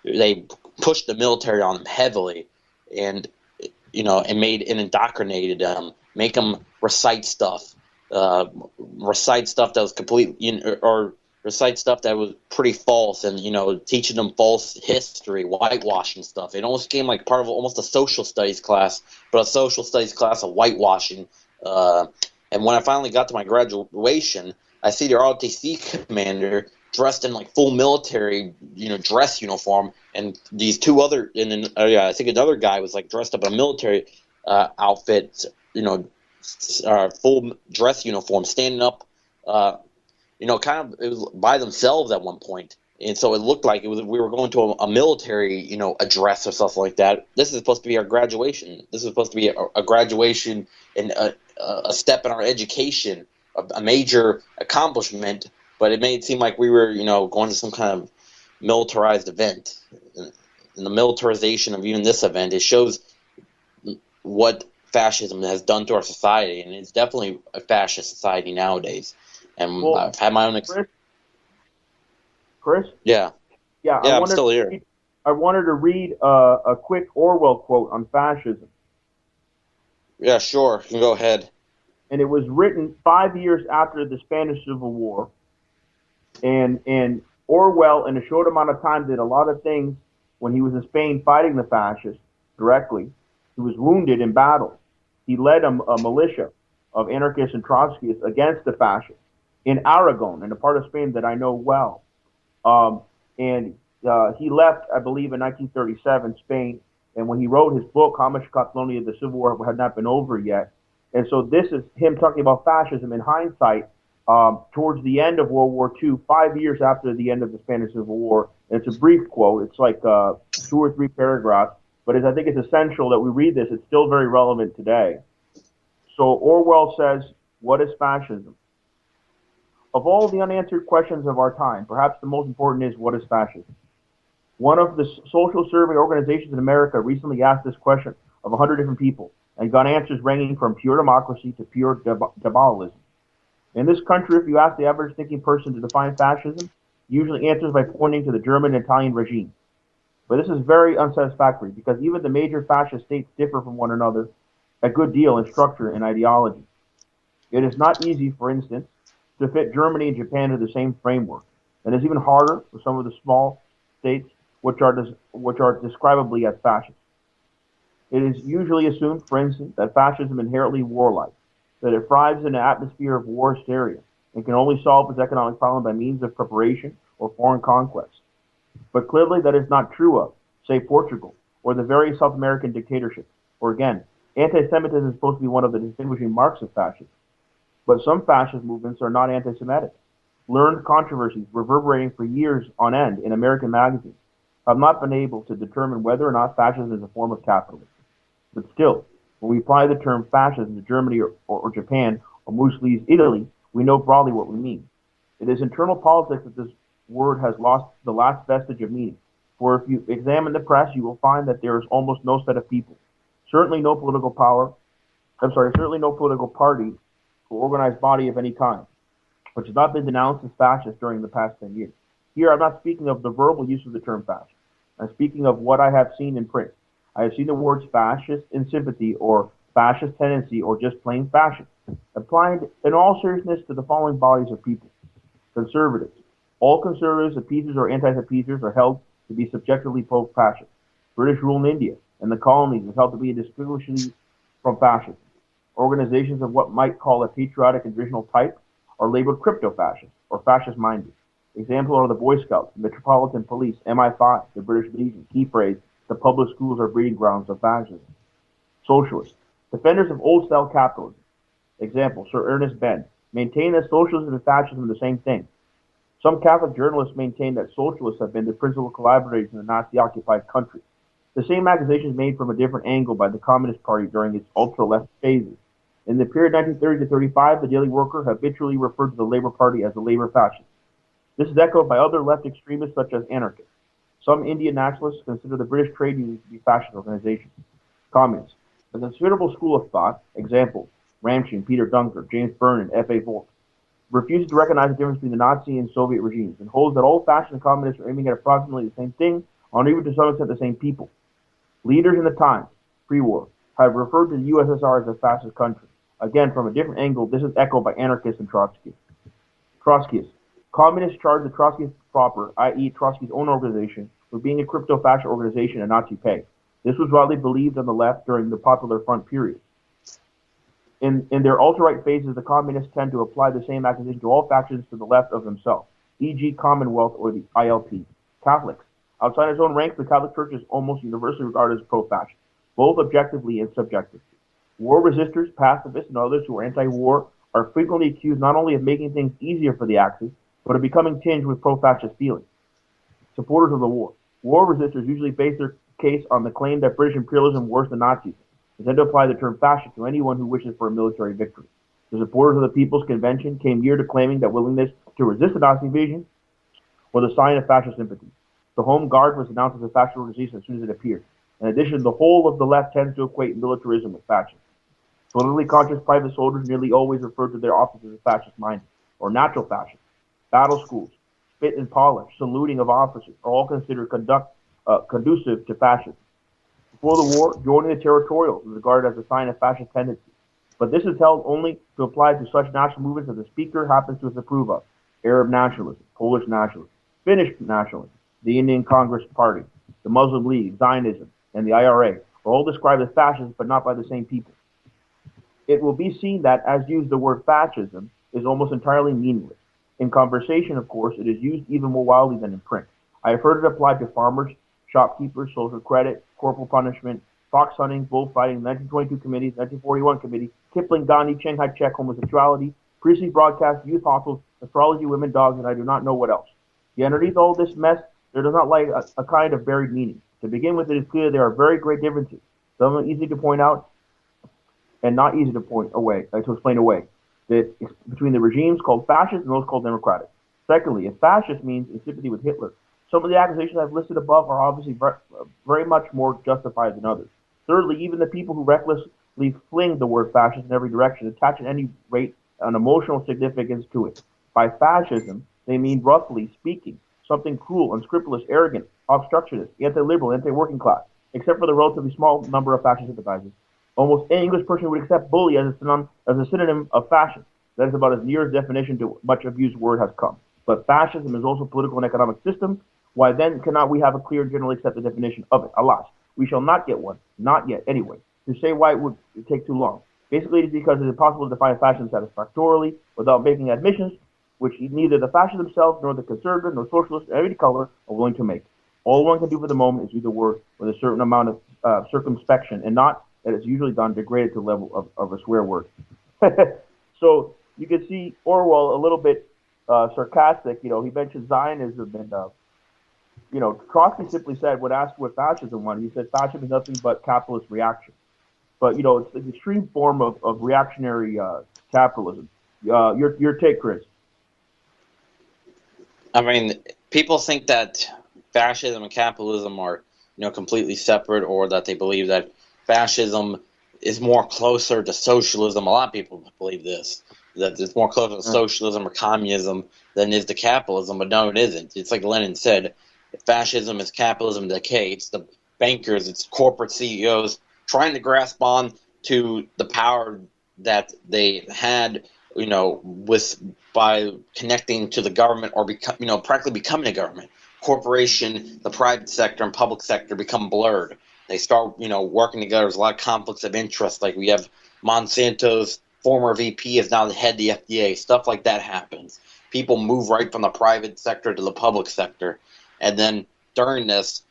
they pushed the military on them heavily, and indoctrinated them, make them recite stuff that was or recite stuff that was pretty false, and teaching them false history, whitewashing stuff. It almost became like part of almost a social studies class, but a social studies class of whitewashing. And when I finally got to my graduation, I see the ROTC commander dressed in like full military, dress uniform, and these two other, and then I think another guy was like dressed up in a military outfit, full dress uniform, standing up, kind of it was by themselves at one point, and so it looked like we were going to a military, address or something like that. This is supposed to be our graduation. This is supposed to be a graduation and a step in our education, a major accomplishment. But it made it seem like we were, going to some kind of militarized event. And the militarization of even this event, it shows what fascism has done to our society, and it's definitely a fascist society nowadays. And I've had my own experience. Chris? Yeah. Yeah, I'm still here. I wanted to read a quick Orwell quote on fascism. Yeah, sure. You can go ahead. And it was written 5 years after the Spanish Civil War. And Orwell, in a short amount of time, did a lot of things when he was in Spain fighting the fascists directly. He was wounded in battle. He led a militia of anarchists and Trotskyists against the fascists in Aragon, in a part of Spain that I know well. And he left, I believe, in 1937, Spain. And when he wrote his book, How Much Catalonia, the Civil War had not been over yet. And so this is him talking about fascism in hindsight, towards the end of World War II, 5 years after the end of the Spanish Civil War. And it's a brief quote. It's like 2 or 3 paragraphs. But I think it's essential that we read this. It's still very relevant today. So Orwell says, what is fascism? Of all the unanswered questions of our time, perhaps the most important is, what is fascism? One of the social survey organizations in America recently asked this question of 100 different people and got answers ranging from pure democracy to pure diabolism. In this country, if you ask the average thinking person to define fascism, usually answers by pointing to the German and Italian regime. But this is very unsatisfactory because even the major fascist states differ from one another a good deal in structure and ideology. It is not easy, for instance, to fit Germany and Japan into the same framework. And it's even harder for some of the small states which are describably as fascist. It is usually assumed, for instance, that fascism is inherently warlike. that it thrives in an atmosphere of war hysteria and can only solve its economic problem by means of preparation or foreign conquest. But clearly that is not true of, say, Portugal or the various South American dictatorships. Or again, anti-Semitism is supposed to be one of the distinguishing marks of fascism. But some fascist movements are not anti-Semitic. Learned controversies reverberating for years on end in American magazines have not been able to determine whether or not fascism is a form of capitalism. But still, when we apply the term fascism to Germany or Japan or Mussolini's Italy, we know broadly what we mean. It is internal politics that this word has lost the last vestige of meaning. For if you examine the press, you will find that there is almost no set of people, certainly no political party or organized body of any kind, which has not been denounced as fascist during the past 10 years. Here, I'm not speaking of the verbal use of the term fascist. I'm speaking of what I have seen in print. I have seen the words fascist in sympathy or fascist tendency or just plain fascist applied in all seriousness to the following bodies of people. Conservatives. All conservatives, appeasers, or anti-appeasers are held to be subjectively pro-fascist. British rule in India and the colonies is held to be indistinguishably from fascism. Organizations of what might call a patriotic and traditional type are labeled crypto-fascist or fascist-minded. Examples are the Boy Scouts, the Metropolitan Police, MI5, the British Legion. Key phrase, the public schools are breeding grounds of fascism. Socialists, defenders of old-style capitalism. Example, Sir Ernest Benn, maintain that socialism and fascism are the same thing. Some Catholic journalists maintain that socialists have been the principal collaborators in the Nazi-occupied country. The same accusation is made from a different angle by the Communist Party during its ultra-left phases. In the period 1930 to 35, the Daily Worker habitually referred to the Labour Party as the Labour Fascists. This is echoed by other left extremists such as anarchists. Some Indian nationalists consider the British trade unions to be fascist organizations. Communists. A considerable school of thought, example, Ramshin, Peter Dunker, James Byrne, and F.A. Volk, refuses to recognize the difference between the Nazi and Soviet regimes and holds that all fascists and communists are aiming at approximately the same thing, or even to some extent the same people. Leaders in the times, pre-war, have referred to the USSR as a fascist country. Again, from a different angle, this is echoed by anarchists and Trotskyists. Trotskyists. Communists charge the Trotskyists proper, i.e. Trotsky's own organization, with being a crypto-fascist organization and Nazi pay. This was widely believed on the left during the Popular Front period. In their ultra-right phases, the communists tend to apply the same accusation to all factions to the left of themselves, e.g. Commonwealth or the ILP. Catholics. Outside its own ranks, the Catholic Church is almost universally regarded as pro-fascist, both objectively and subjectively. War resistors, pacifists, and others who are anti-war are frequently accused not only of making things easier for the Axis, but of becoming tinged with pro-fascist feelings. Supporters of the war. War resistors usually base their case on the claim that British imperialism worse than Nazism. They tend to apply the term fascist to anyone who wishes for a military victory. The supporters of the People's Convention came near to claiming that willingness to resist the Nazi invasion was a sign of fascist sympathy. The Home Guard was announced as a fascist organization as soon as it appeared. In addition, the whole of the left tends to equate militarism with fascism. Politically conscious private soldiers nearly always refer to their officers as fascist-minded, or natural fascists. Battle schools, spit and polish, saluting of officers are all considered conducive to fascism. Before the war, joining the territorials was regarded as a sign of fascist tendency. But this is held only to apply to such national movements as the Speaker happens to approve of: Arab nationalism, Polish nationalism, Finnish nationalism, the Indian Congress Party, the Muslim League, Zionism, and the IRA are all described as fascists, but not by the same people. It will be seen that, as used, the word fascism is almost entirely meaningless. In conversation, of course, it is used even more widely than in print. I have heard it applied to farmers, shopkeepers, social credit, corporal punishment, fox hunting, bullfighting, 1922 committees, 1941 committee, Kipling, Gandhi, Shanghai Czech, homosexuality, priestly broadcast, youth hostels, astrology, women, dogs, and I do not know what else. Yet underneath all this mess, there does not lie a kind of buried meaning. To begin with, it is clear there are very great differences. Some are easy to point out and not easy to explain away. Between the regimes called fascist and those called democratic. Secondly, if fascist means in sympathy with Hitler, some of the accusations I've listed above are obviously very much more justified than others. Thirdly, even the people who recklessly fling the word fascist in every direction attach at any rate an emotional significance to it. By fascism, they mean, roughly speaking, something cruel, unscrupulous, arrogant, obstructionist, anti-liberal, anti-working class, except for the relatively small number of fascist sympathizers. Almost any English person would accept bully as a synonym of fascist. That is about as near a definition to much abused word has come. But fascism is also a political and economic system. Why then cannot we have a clear, generally accepted definition of it? Alas, we shall not get one. Not yet, anyway. To say why it would take too long. Basically, it is because it is impossible to define fascism satisfactorily without making admissions which neither the fascists themselves nor the conservative nor socialists of any color are willing to make. All one can do for the moment is use the word with a certain amount of circumspection, and not that it's usually done degraded to the level of a swear word. So you can see Orwell a little bit sarcastic. You know, he mentioned Zionism, and Trotsky simply said, when asked what fascism was, he said fascism is nothing but capitalist reaction. But it's an extreme form of reactionary capitalism. Your take, Chris? I mean, people think that fascism and capitalism are, completely separate, or that they believe that fascism is more closer to socialism. A lot of people believe this, that it's more closer to socialism or communism than is to capitalism, but no, it isn't. It's like Lenin said, fascism is capitalism decay. It's the bankers, it's corporate CEOs trying to grasp on to the power that they had, by connecting to the government or practically becoming a government. Corporation, the private sector, and public sector become blurred. They start, working together. There's a lot of conflicts of interest. Like we have Monsanto's former VP is now the head of the FDA. Stuff like that happens. People move right from the private sector to the public sector. And then during this,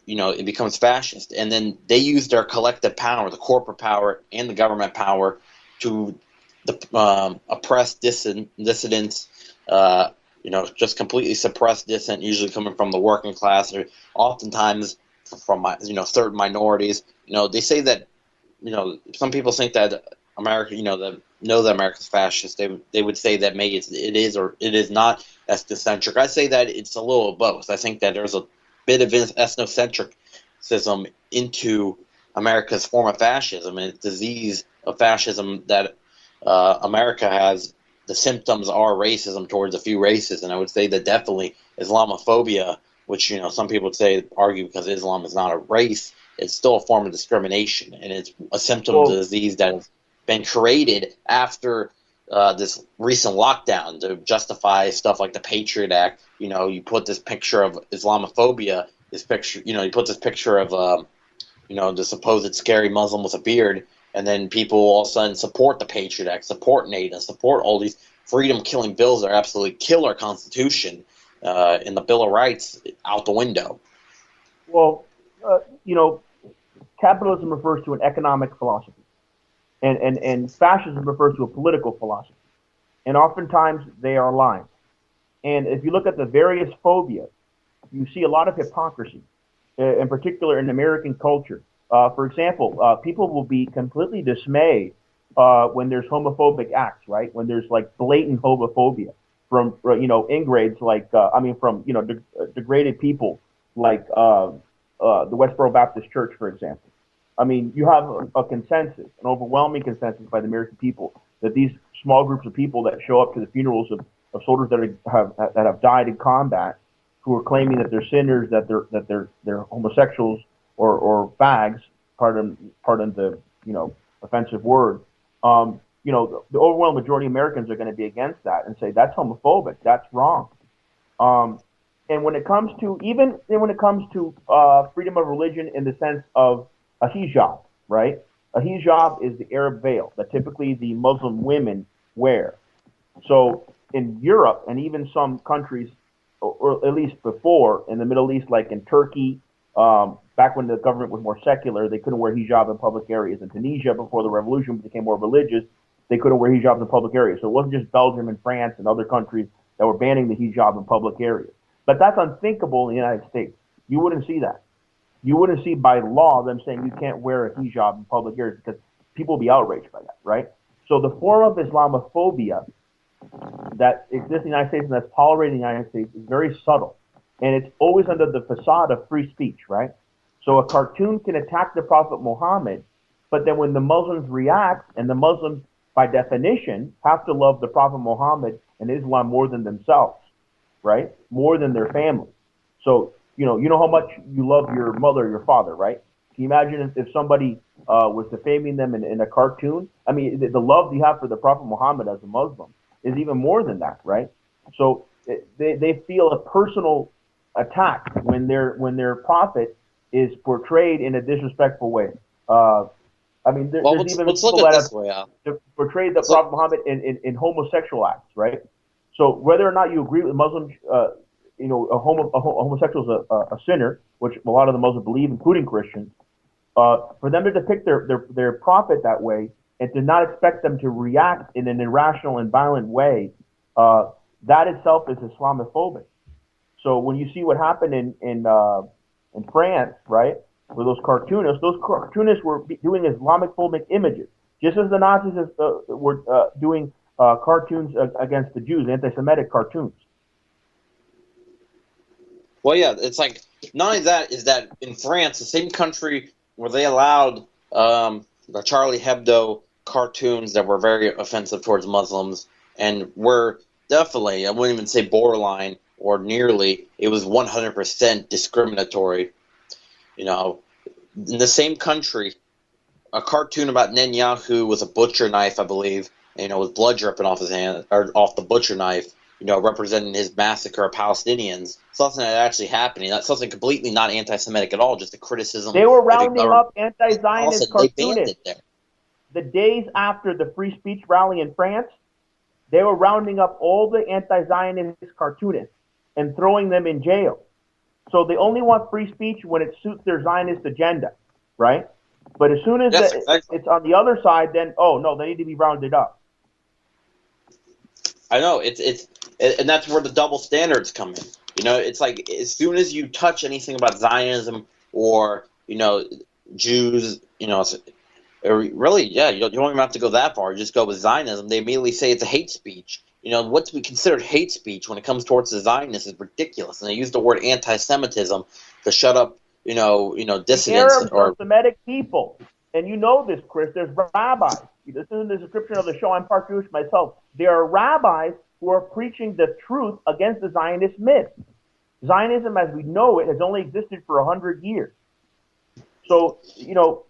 it becomes fascist. And then they use their collective power, the corporate power and the government power, to oppress dissidents, just completely suppress dissent, usually coming from the working class, or oftentimes from certain minorities. They say that some people think that America, that America's fascist. They would say that maybe it is or it is not ethnocentric. I say that it's a little of both. I think that there's a bit of ethnocentricism into America's form of fascism, and it's disease of fascism that America has. The symptoms are racism towards a few races, and I would say that definitely Islamophobia, which some people would argue because Islam is not a race, it's still a form of discrimination, and it's a symptom of the disease that has been created after this recent lockdown to justify stuff like the Patriot Act. You put this picture of Islamophobia, you put this picture of the supposed scary Muslim with a beard, and then people all of a sudden support the Patriot Act, support NATO, support all these freedom-killing bills that absolutely kill our Constitution and the Bill of Rights out the window. Well, capitalism refers to an economic philosophy, and fascism refers to a political philosophy, and oftentimes they are aligned. And if you look at the various phobias, you see a lot of hypocrisy, in particular in American culture. For example, people will be completely dismayed when there's homophobic acts, right? When there's like blatant homophobia from ingrades from degraded people like the Westboro Baptist Church, for example. I mean, you have a consensus, an overwhelming consensus by the American people that these small groups of people that show up to the funerals of soldiers that have died in combat, who are claiming that they're sinners, that they're homosexuals or fags, pardon the offensive word. The overwhelming majority of Americans are going to be against that and say that's homophobic, that's wrong. And when it comes to freedom of religion in the sense of a hijab, right? A hijab is the Arab veil that typically the Muslim women wear. So in Europe and even some countries, or at least before in the Middle East, like in Turkey, back when the government was more secular, they couldn't wear hijab in public areas. In Tunisia, before the revolution became more religious, they couldn't wear hijab in public areas. So it wasn't just Belgium and France and other countries that were banning the hijab in public areas. But that's unthinkable in the United States. You wouldn't see that. You wouldn't see by law them saying you can't wear a hijab in public areas because people will be outraged by that, right? So the form of Islamophobia that exists in the United States and that's tolerated in the United States is very subtle. And it's always under the facade of free speech, right? So a cartoon can attack the Prophet Muhammad, but then when the Muslims react, and the Muslims, by definition, have to love the Prophet Muhammad and Islam more than themselves, right? More than their family. So, you know how much you love your mother or your father, right? Can you imagine if somebody was defaming them in a cartoon? I mean, the love you have for the Prophet Muhammad as a Muslim is even more than that, right? So they feel a personal attack when their prophet is portrayed in a disrespectful way. I mean, Well, there's even let's people look at that this have way, Al. portrayed the Prophet Muhammad in homosexual acts, right? So whether or not you agree with Muslims, a homosexual is a sinner, which a lot of the Muslims believe, including Christians. For them to depict their prophet that way and to not expect them to react in an irrational and violent way, that itself is Islamophobic. So when you see what happened in France, right, with those cartoonists were doing Islamophobic images, just as the Nazis were doing cartoons against the Jews, anti-Semitic cartoons. Well, yeah, it's like not only that is that in France, the same country where they allowed the Charlie Hebdo cartoons that were very offensive towards Muslims and were definitely, I wouldn't even say borderline or nearly, it was 100% discriminatory. You know, in the same country, a cartoon about Netanyahu with a butcher knife, I believe, with blood dripping off his hand or off the butcher knife, representing his massacre of Palestinians. Something that actually happening. That's something completely not anti-Semitic at all, just a criticism. They were rounding up anti-Zionist they banned cartoonists. it there. The days after the free speech rally in France, they were rounding up all the anti-Zionist cartoonists and throwing them in jail. So they only want free speech when it suits their Zionist agenda, right? But as soon as Yes, exactly. it's on the other side, then, oh, no, they need to be rounded up. I know, and that's where the double standards come in. It's like as soon as you touch anything about Zionism or, Jews, really, yeah, you don't even have to go that far. Just go with Zionism. They immediately say it's a hate speech. What's considered hate speech when it comes towards the Zionists is ridiculous. And they use the word anti-Semitism to shut up, dissidents. The Arabs are Semitic people. And you know this, Chris. There's rabbis. This is in the description of the show. I'm part Jewish myself. There are rabbis who are preaching the truth against the Zionist myth. Zionism, as we know it, has only existed for 100 years. So,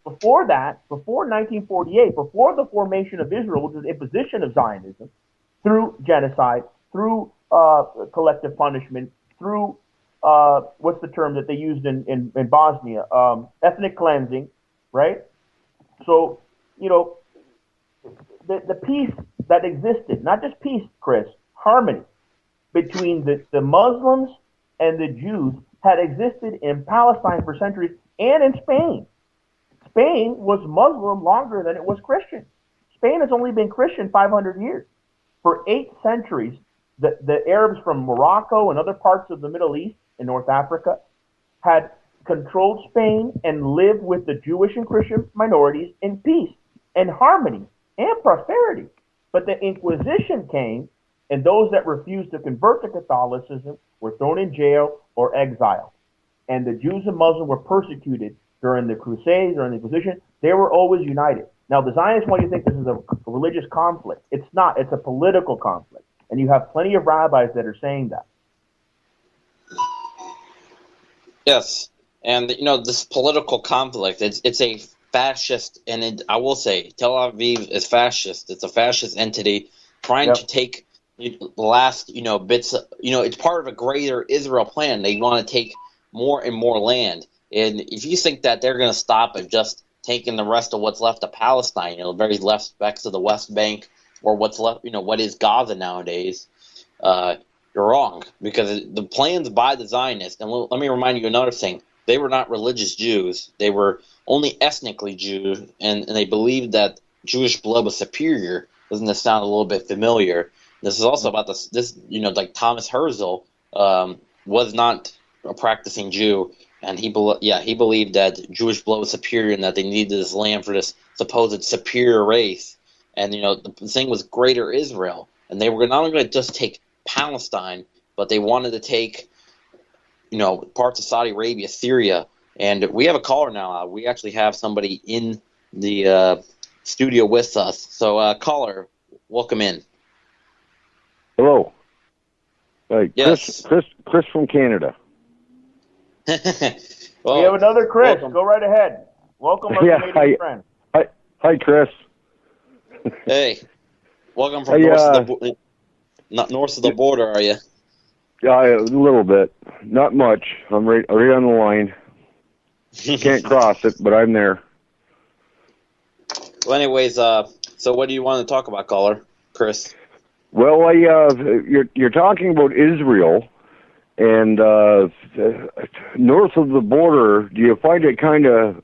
before that, before 1948, before the formation of Israel, which was the imposition of Zionism, through genocide, through collective punishment, through, what's the term that they used in Bosnia? Ethnic cleansing, right? So, the peace that existed, not just peace, Chris, harmony between the Muslims and the Jews had existed in Palestine for centuries and in Spain. Spain was Muslim longer than it was Christian. Spain has only been Christian 500 years. For 8 centuries, the Arabs from Morocco and other parts of the Middle East and North Africa had controlled Spain and lived with the Jewish and Christian minorities in peace and harmony and prosperity. But the Inquisition came, and those that refused to convert to Catholicism were thrown in jail or exiled. And the Jews and Muslims were persecuted during the Crusades, during the Inquisition. They were always united. Now, the Zionists want you to think this is a religious conflict. It's not. It's a political conflict. And you have plenty of rabbis that are saying that. Yes. And, this political conflict, it's a fascist, and I will say, Tel Aviv is fascist. It's a fascist entity trying to take the last, bits, it's part of a greater Israel plan. They want to take more and more land. And if you think that they're going to stop at just taking the rest of what's left of Palestine, the very left specs of the West Bank, or what's left, what is Gaza nowadays, you're wrong. Because the plans by the Zionists, and let me remind you another thing, they were not religious Jews. They were only ethnically Jews, and they believed that Jewish blood was superior. Doesn't this sound a little bit familiar? This is also about this like Thomas Herzl was not a practicing Jew, and he believed that Jewish blood was superior and that they needed this land for this supposed superior race. And the thing was Greater Israel, and they were not only going to just take Palestine, but they wanted to take parts of Saudi Arabia, Syria. And we have a caller now. We actually have somebody in the studio with us. So, caller, welcome in. Hello. Yes. Chris from Canada. Well, we have another Chris. welcome. Go right ahead. Welcome, our Canadian friend. Hi, Chris. Hey, welcome from north of the border, are you? Yeah, a little bit. Not much. I'm right on the line. Can't cross it, but I'm there. Well, anyways, so what do you want to talk about, caller, Chris? Well, you're talking about Israel, and north of the border. Do you find it kind of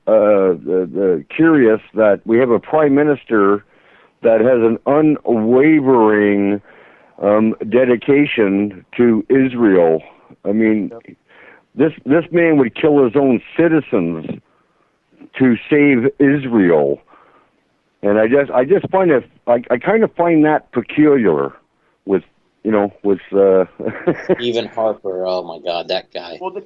curious that we have a prime minister that has an unwavering dedication to Israel? I mean, this man would kill his own citizens to save Israel. And I just find it, I kind of find that peculiar with Even Harper, oh my God, that guy. Well, the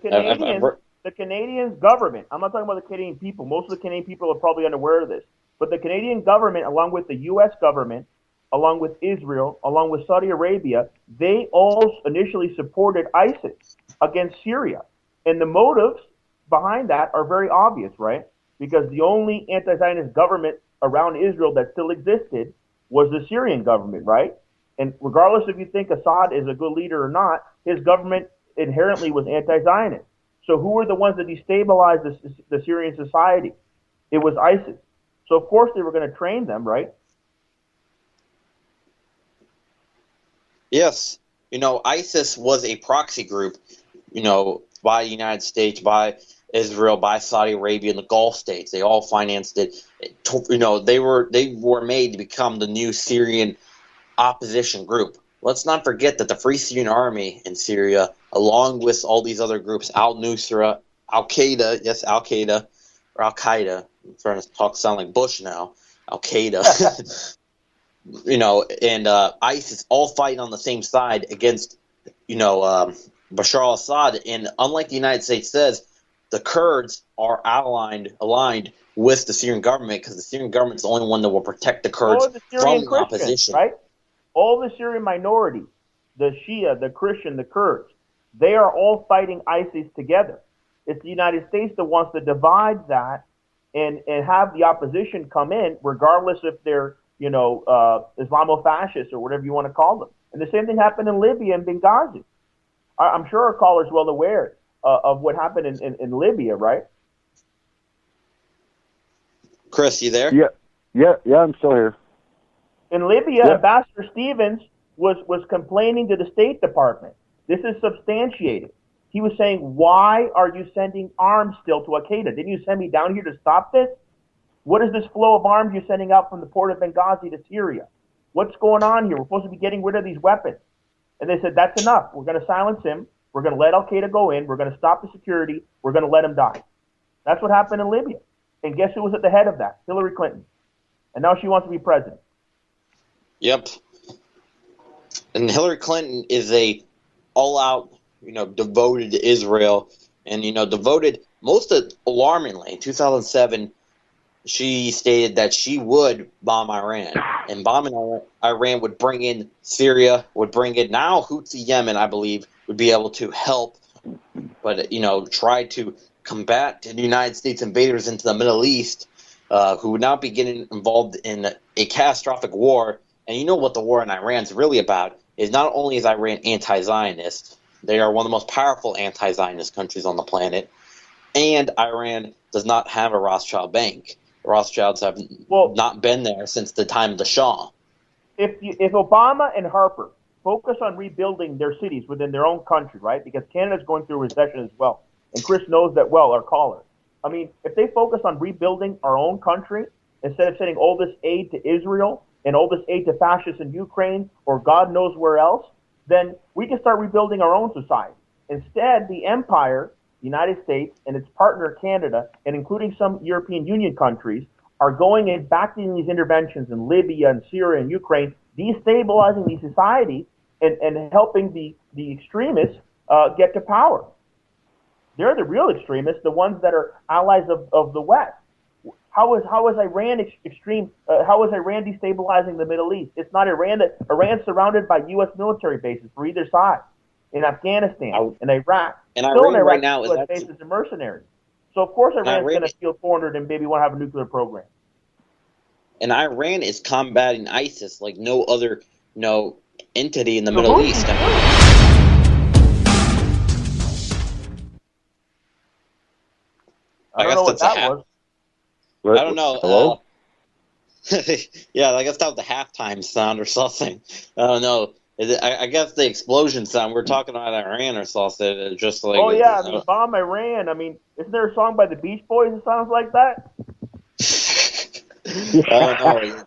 Canadian government, I'm not talking about the Canadian people. Most of the Canadian people are probably unaware of this. But the Canadian government, along with the U.S. government, along with Israel, along with Saudi Arabia, they all initially supported ISIS against Syria. And the motives behind that are very obvious, right? Because the only anti-Zionist government around Israel that still existed was the Syrian government, right? And regardless if you think Assad is a good leader or not, his government inherently was anti-Zionist. So who were the ones that destabilized the Syrian society? It was ISIS. So of course they were going to train them, right? Yes. ISIS was a proxy group, by the United States, by Israel, by Saudi Arabia, and the Gulf states. They all financed it. They were made to become the new Syrian opposition group. Let's not forget that the Free Syrian Army in Syria, along with all these other groups, Al-Nusra, Al-Qaeda, yes, Al-Qaeda, or Al-Qaeda, I'm trying to sound like Bush now, Al-Qaeda, and ISIS all fighting on the same side against, Bashar al-Assad. And unlike the United States says, the Kurds are aligned with the Syrian government because the Syrian government is the only one that will protect the Kurds from the opposition. Right? All the Syrian minorities, the Shia, the Christian, the Kurds, they are all fighting ISIS together. It's the United States that wants to divide that and have the opposition come in, regardless if they're, Islamofascists or whatever you want to call them. And the same thing happened in Libya and Benghazi. I'm sure our caller's well aware of what happened in Libya, right? Chris, you there? Yeah, I'm still here. In Libya, Ambassador Stevens was complaining to the State Department. This is substantiated. He was saying, why are you sending arms still to Al-Qaeda? Didn't you send me down here to stop this? What is this flow of arms you're sending out from the port of Benghazi to Syria? What's going on here? We're supposed to be getting rid of these weapons. And they said, that's enough. We're going to silence him. We're going to let Al-Qaeda go in. We're going to stop the security. We're going to let him die. That's what happened in Libya. And guess who was at the head of that? Hillary Clinton. And now she wants to be president. Yep. And Hillary Clinton is a all-out, devoted to Israel, and devoted alarmingly. In 2007, she stated that she would bomb Iran, and bombing Iran would bring in Syria, would bring in now Houthi Yemen, I believe, would be able to help, but try to combat the United States invaders into the Middle East, who would now be getting involved in a catastrophic war. And what the war in Iran is really about is not only is Iran anti-Zionist, they are one of the most powerful anti-Zionist countries on the planet, and Iran does not have a Rothschild bank. The Rothschilds have not been there since the time of the Shah. If Obama and Harper focus on rebuilding their cities within their own country, right, because Canada's going through a recession as well, and Chris knows that well, our caller. I mean, if they focus on rebuilding our own country instead of sending all this aid to Israel and all this aid to fascists in Ukraine or God knows where else, then we can start rebuilding our own society. Instead, the empire, the United States, and its partner Canada, and including some European Union countries, are going and backing these interventions in Libya and Syria and Ukraine, destabilizing these societies and helping the extremists get to power. They're the real extremists, the ones that are allies of the West. How is Iran how is Iran destabilizing the Middle East? It's not Iran. Iran's surrounded by U.S. military bases for either side, in Afghanistan, in Iraq. And Iran right now is bases and mercenaries. So of course Iran's going to feel cornered and maybe want to have a nuclear program. And Iran is combating ISIS like no other entity in the Middle East. I don't know what that was. I don't know. Hello? Yeah, I guess that was the halftime sound or something. I don't know. I guess the explosion sound. We're talking about Iran or something. It's just like. Oh yeah, I mean, bomb Iran. I mean, isn't there a song by the Beach Boys that sounds like that? I don't know.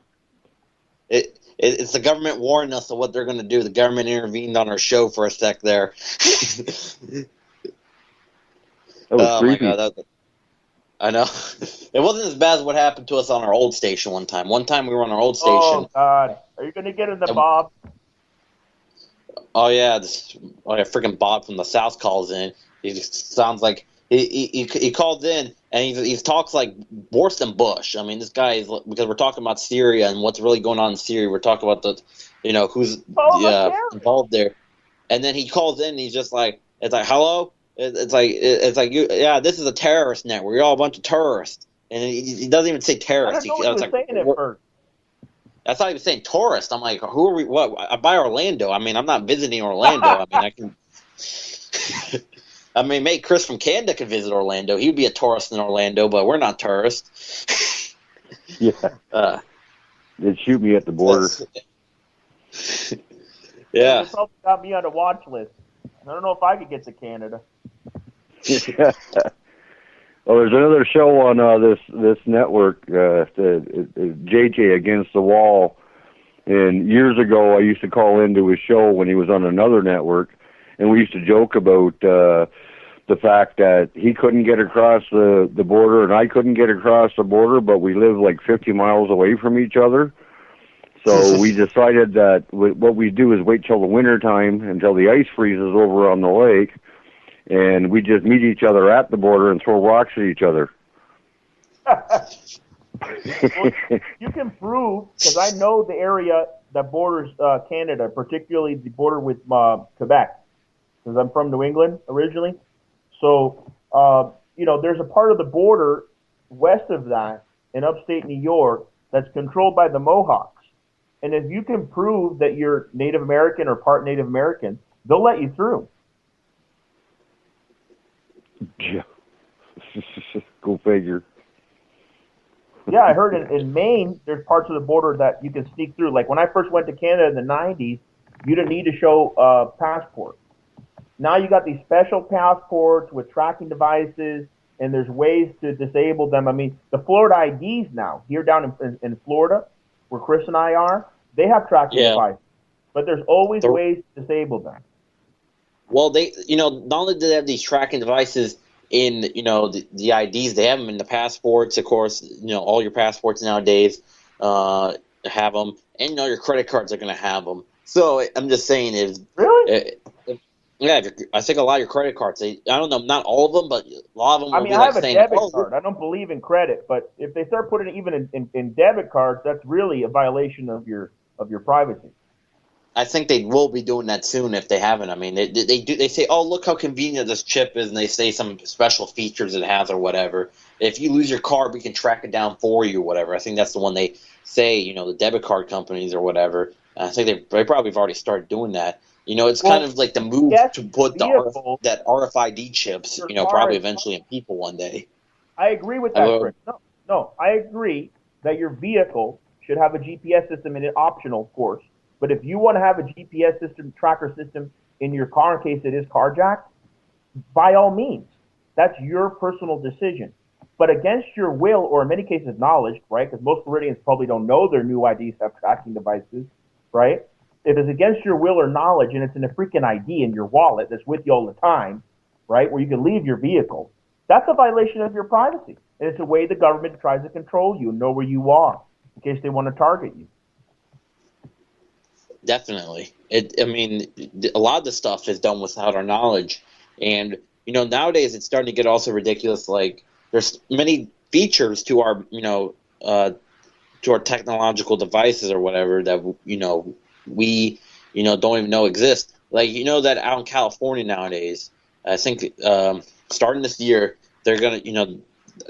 It's the government warning us of what they're going to do. The government intervened on our show for a sec there. That was Oh my creepy. God, I know. It wasn't as bad as what happened to us on our old station one time. One time we were on our old station. Oh God, are you gonna get in the Bob? Oh yeah, freaking Bob from the South calls in. He just sounds like he called in and he talks like worse than Bush. I mean, this guy is, because we're talking about Syria and what's really going on in Syria. We're talking about who's involved there, and then he calls in and he's just like, it's like, hello. It's like this is a terrorist network. You're all a bunch of terrorists, and he doesn't even say I terrorists. don't know what he was saying at first. I thought he was saying tourist. I'm like, who are we? What? I buy Orlando. I mean, I'm not visiting Orlando. I mean, I can. I mean, maybe Chris from Canada could visit Orlando. He'd be a tourist in Orlando, but we're not tourists. Yeah. They'd shoot me at the border. Yeah. They probably got me on a watch list. I don't know if I could get to Canada. Well, there's another show on this network, JJ Against the Wall. And years ago, I used to call into his show when he was on another network, and we used to joke about the fact that he couldn't get across the border and I couldn't get across the border, but we live like 50 miles away from each other. So we decided that what we do is wait till the winter time, until the ice freezes over on the lake, and we just meet each other at the border and throw rocks at each other. Well, you can prove, because I know the area that borders Canada, particularly the border with Quebec, because I'm from New England originally. So, there's a part of the border west of that in upstate New York that's controlled by the Mohawks. And if you can prove that you're Native American or part Native American, they'll let you through. Yeah. Go figure. Yeah, I heard in Maine, there's parts of the border that you can sneak through. Like when I first went to Canada in the 90s, you didn't need to show a passport. Now you got these special passports with tracking devices, and there's ways to disable them. I mean, the Florida IDs now, here down in Florida, where Chris and I are, they have tracking devices. But there's always ways to disable them. Well, they, not only do they have these tracking devices in, the IDs, they have them in the passports, of course. All your passports nowadays have them, and your credit cards are going to have them. So I'm just saying, really, I think a lot of your credit cards. I don't know, not all of them, but a lot of them. I mean, I have a debit card. I don't believe in credit, but if they start putting it even in debit cards, that's really a violation of your privacy. I think they will be doing that soon if they haven't. I mean, they say, oh, look how convenient this chip is, and they say some special features it has or whatever. If you lose your card, we can track it down for you or whatever. I think that's the one they say, the debit card companies or whatever. I think they probably have already started doing that. It's kind of like the move to put that RFID chips, probably eventually in people one day. I agree with that, Chris. No, I agree that your vehicle should have a GPS system in it, optional, of course. But if you want to have a GPS system, tracker system in your car in case it is carjacked, by all means, that's your personal decision. But against your will, or in many cases knowledge, right? Because most Floridians probably don't know their new IDs have tracking devices, right? If it's against your will or knowledge and it's in a freaking ID in your wallet that's with you all the time, right, where you can leave your vehicle, that's a violation of your privacy. And it's a way the government tries to control you and know where you are in case they want to target you. Definitely. A lot of the stuff is done without our knowledge. And, nowadays it's starting to get also ridiculous. Like, there's many features to our, to our technological devices or whatever that, we, don't even know exist. Like, that out in California nowadays, I think starting this year, they're going to,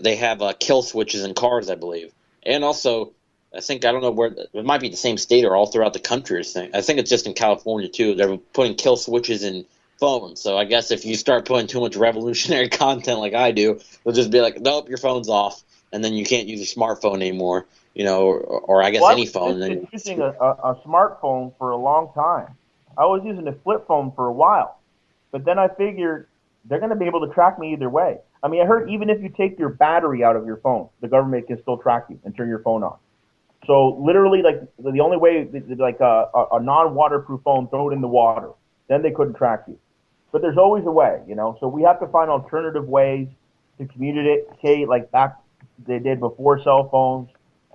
they have kill switches in cars, I believe. And also, I don't know where, it might be the same state or all throughout the country. I think it's just in California, too. They're putting kill switches in phones. So I guess if you start putting too much revolutionary content like I do, they'll just be like, nope, your phone's off. And then you can't use your smartphone anymore. or I guess Well, any phone. I've Then been using a smartphone for a long time. I was using a flip phone for a while, but then I figured they're going to be able to track me either way. I mean, I heard even if you take your battery out of your phone, the government can still track you and turn your phone on. So literally, like the only way, like a non-waterproof phone, throw it in the water, then they couldn't track you. But there's always a way, So we have to find alternative ways to communicate, like back they did before cell phones.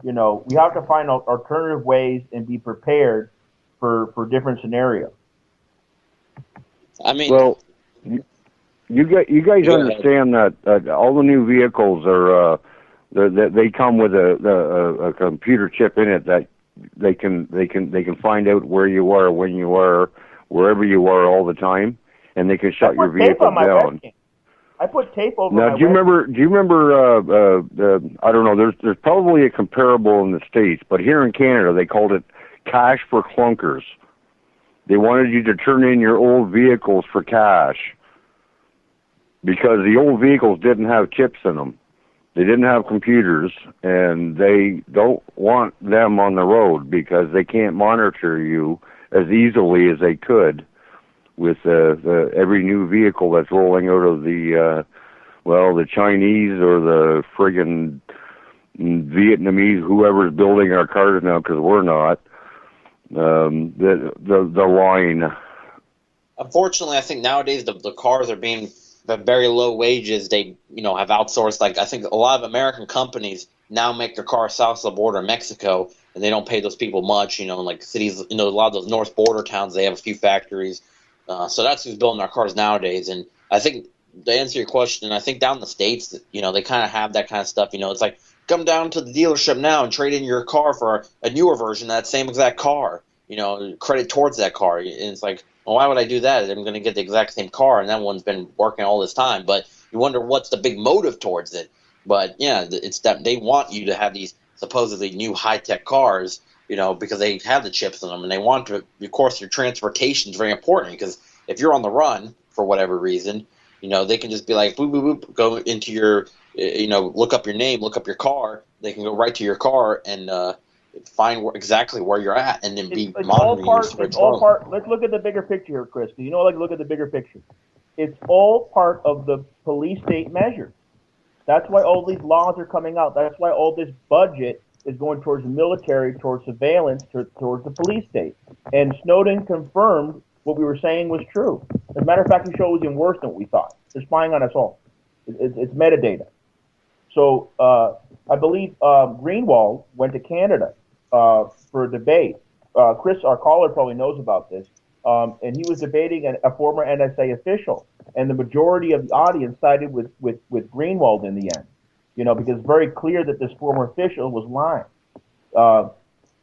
We have to find alternative ways and be prepared for different scenarios. I mean, Well, you guys Go understand that all the new vehicles are they come with a computer chip in it that they can find out where you are, when you are, wherever you are all the time, and they can shut your vehicle down. I put tape over Now, my do you remember? I don't know. There's probably a comparable in the States, but here in Canada they called it cash for clunkers. They wanted you to turn in your old vehicles for cash because the old vehicles didn't have chips in them. They didn't have computers, and they don't want them on the road because they can't monitor you as easily as they could with every new vehicle that's rolling out of the Chinese or the friggin' Vietnamese, whoever's building our cars now, because we're not. The line. Unfortunately, I think nowadays the cars are being at very low wages. They have outsourced. Like I think a lot of American companies now make their cars south of the border in Mexico, and they don't pay those people much. Like cities, a lot of those north border towns, they have a few factories. So that's who's building our cars nowadays. And I think to answer your question, I think down in the States, they kind of have that kind of stuff. It's like, come down to the dealership now and trade in your car for a newer version of that same exact car, credit towards that car. And it's like, well, why would I do that? I'm going to get the exact same car, and that one's been working all this time. But you wonder what's the big motive towards it. But, yeah, it's that they want you to have these supposedly new high-tech cars, because they have the chips in them, and they want to, of course, your transportation is very important, because if you're on the run for whatever reason, they can just be like, boop, boop, boop, go into your, look up your name, look up your car. They can go right to your car and find exactly where you're at, and then be monitoring you. It's all part. Let's look at the bigger picture here, Chris. Look at the bigger picture. It's all part of the police state measure. That's why all these laws are coming out. That's why all this budget is going towards the military, towards surveillance, towards the police state. And Snowden confirmed what we were saying was true. As a matter of fact, he showed it was even worse than what we thought. They're spying on us all. It's metadata. So I believe Greenwald went to Canada for a debate. Chris, our caller, probably knows about this. And he was debating a former NSA official. And the majority of the audience sided with Greenwald in the end. Because it's very clear that this former official was lying.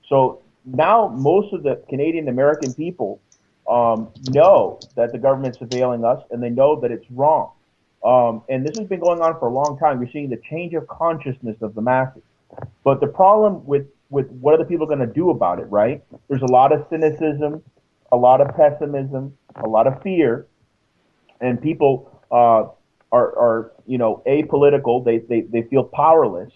So now most of the Canadian American people know that the government's surveilling us, and they know that it's wrong. And this has been going on for a long time. You're seeing the change of consciousness of the masses. But the problem with what are the people going to do about it, right? There's a lot of cynicism, a lot of pessimism, a lot of fear, and people are apolitical. They feel powerless.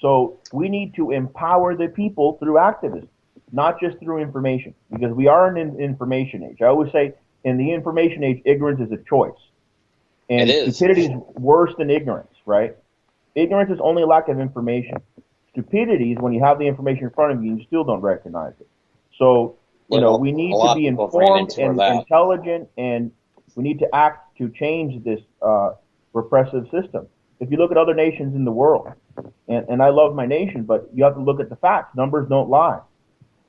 So we need to empower the people through activism, not just through information, because we are in an information age. I always say in the information age, ignorance is a choice. And stupidity is worse than ignorance, right? Ignorance is only a lack of information. Stupidity is when you have the information in front of you and you still don't recognize it. So, we need to be informed and intelligent, and we need to act to change this repressive system. If you look at other nations in the world, and I love my nation, but you have to look at the facts. Numbers don't lie.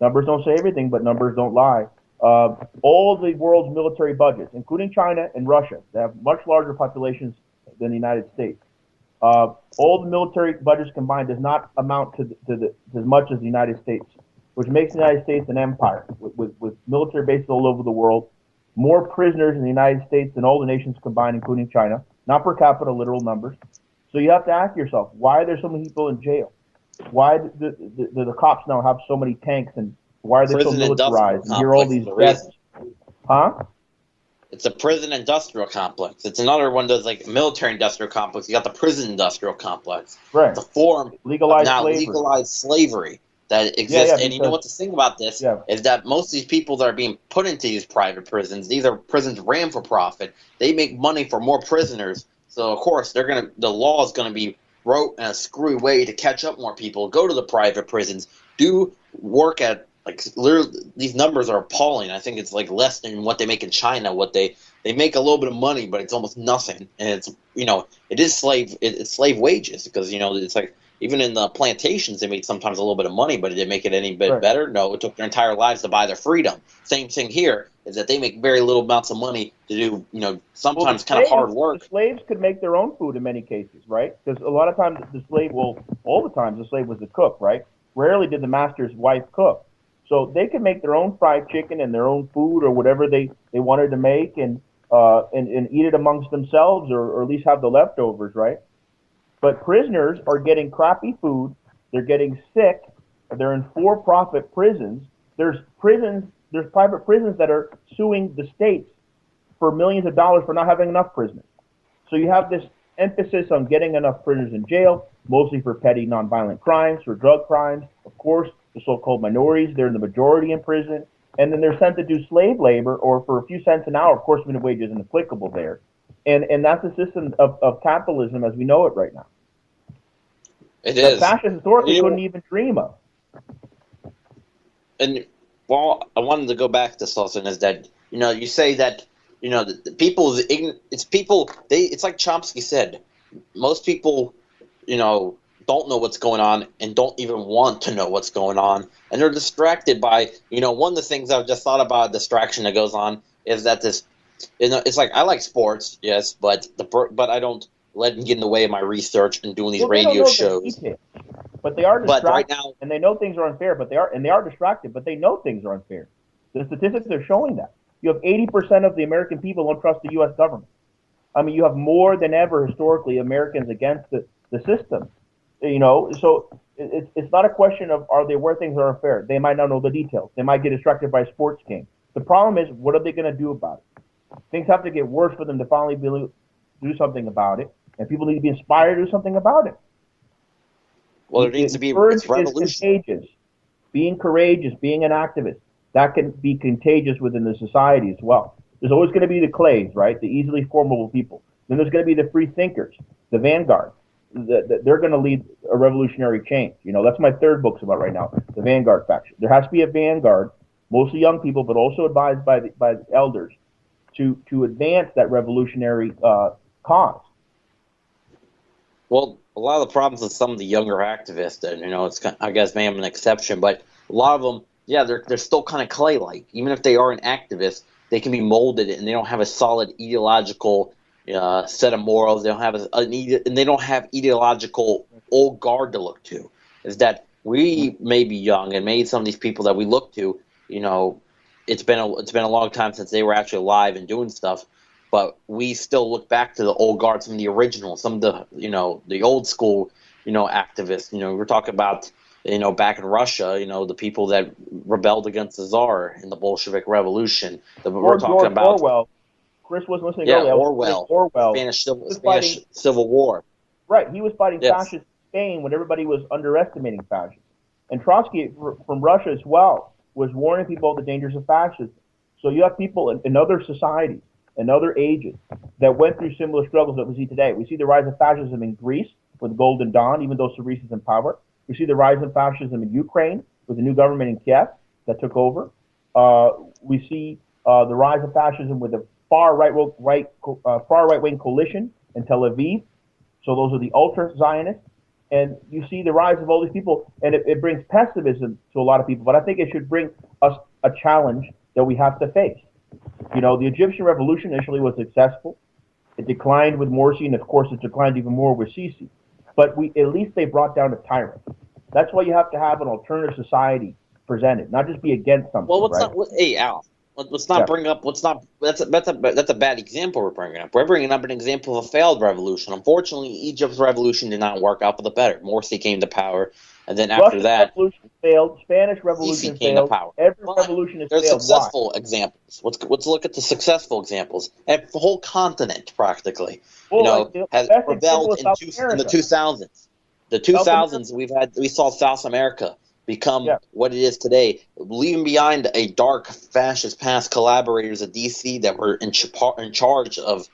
Numbers don't say everything, but numbers don't lie. All the world's military budgets, including China and Russia, they have much larger populations than the United States. All the military budgets combined does not amount to as much as the United States, which makes the United States an empire with military bases all over the world, more prisoners in the United States than all the nations combined, including China, not per capita, literal numbers. So you have to ask yourself, why are there so many people in jail? Why do the cops now have so many tanks, and why are they so militarized? And hear all these deaths. Huh? It's a prison industrial complex. It's another one of those like military industrial complex. You got the prison industrial complex. Right. It's a form Legalized of now slavery. legalized slavery that exists. And you know what the thing about this is that most of these people that are being put into these private prisons, these are prisons ran for profit. They make money for more prisoners. So of course the law is gonna be wrote in a screwy way to catch up more people, go to the private prisons, do work at like literally these numbers are appalling. I think it's like less than what they make in China. What they make a little bit of money, but it's almost nothing. And it's it is it's slave wages because it's like even in the plantations they made sometimes a little bit of money, but it didn't make it any bit better. No, it took their entire lives to buy their freedom. Same thing here is that they make very little amounts of money to do sometimes kind of hard work. The slaves could make their own food in many cases, right? Because a lot of times the slave, all the times the slave was the cook, right? Rarely did the master's wife cook. So they could make their own fried chicken and their own food or whatever they wanted to make and eat it amongst themselves or at least have the leftovers, right? But prisoners are getting crappy food. They're getting sick. They're in for-profit prisons. There's private prisons that are suing the states for millions of dollars for not having enough prisoners. So you have this emphasis on getting enough prisoners in jail, mostly for petty nonviolent crimes, for drug crimes, of course. The so-called minorities, they're in the majority in prison, and then they're sent to do slave labor or for a few cents an hour. Of course, minimum wage isn't applicable there. And that's the system of capitalism as we know it right now. It is. Fascists historically couldn't even dream of. And, I wanted to go back to something is that, you say that, the people, it's like Chomsky said, most people, don't know what's going on and don't even want to know what's going on. And they're distracted by, one of the things I've just thought about a distraction that goes on is that this, it's like I like sports, yes, but I don't let them get in the way of my research and doing these radio shows. But they are distracted, but right now, and they know things are unfair, but they are distracted, but they know things are unfair. The statistics are showing that. You have 80% of the American people don't trust the U.S. government. I mean, you have more than ever historically Americans against the system. So it's not a question of are they aware things are unfair. They might not know the details. They might get distracted by a sports game. The problem is, what are they going to do about it? Things have to get worse for them to finally be able to do something about it, and people need to be inspired to do something about it. Well, there needs to be revolution. Is contagious. Being courageous, being an activist, that can be contagious within the society as well. There's always going to be the clays, right? The easily formable people. Then there's going to be the free thinkers, the vanguard. They're going to lead a revolutionary change. That's my third book's about right now, the vanguard faction. There has to be a vanguard, mostly young people, but also advised by the elders, to advance that revolutionary cause. Well, a lot of the problems with some of the younger activists, and it's I guess maybe I'm an exception, but a lot of them, they're still kind of clay-like. Even if they are an activist, they can be molded, and they don't have a solid ideological set of morals. They don't have and they don't have ideological old guard to look to. Is that we may be young, and maybe some of these people that we look to, it's been a long time since they were actually alive and doing stuff. But we still look back to the old guard, some of the originals, some of the the old school activists. We're talking about back in Russia, the people that rebelled against the Tsar in the Bolshevik Revolution. We're talking about Orwell. Chris was listening earlier. Orwell. Spanish Civil War. Right. He was fighting fascist Spain when everybody was underestimating fascism. And Trotsky from Russia as well was warning people of the dangers of fascism. So you have people in other societies, in other ages, that went through similar struggles that we see today. We see the rise of fascism in Greece with Golden Dawn, even though Syriza is in power. We see the rise of fascism in Ukraine with the new government in Kiev that took over. We see the rise of fascism with the far right-wing coalition in Tel Aviv. So those are the ultra-Zionists. And you see the rise of all these people, and it brings pessimism to a lot of people. But I think it should bring us a challenge that we have to face. The Egyptian revolution initially was successful. It declined with Morsi, and of course it declined even more with Sisi. But at least they brought down a tyrant. That's why you have to have an alternative society presented, not just be against something. Well, right? hey, Al, Let's not bring up. That's a bad example we're bringing up. We're bringing up an example of a failed revolution. Unfortunately, Egypt's revolution did not work out for the better. Morsi came to power, and then after Russian that, revolution failed. Spanish revolution Sisi came to failed. power. Every But revolution has there's failed. successful examples. Let's look at the successful examples. And the whole continent, practically, Well, has best rebelled example is in the South 2000s. The 2000s, we saw South America become what it is today, leaving behind a dark fascist past collaborators at DC that were in charge of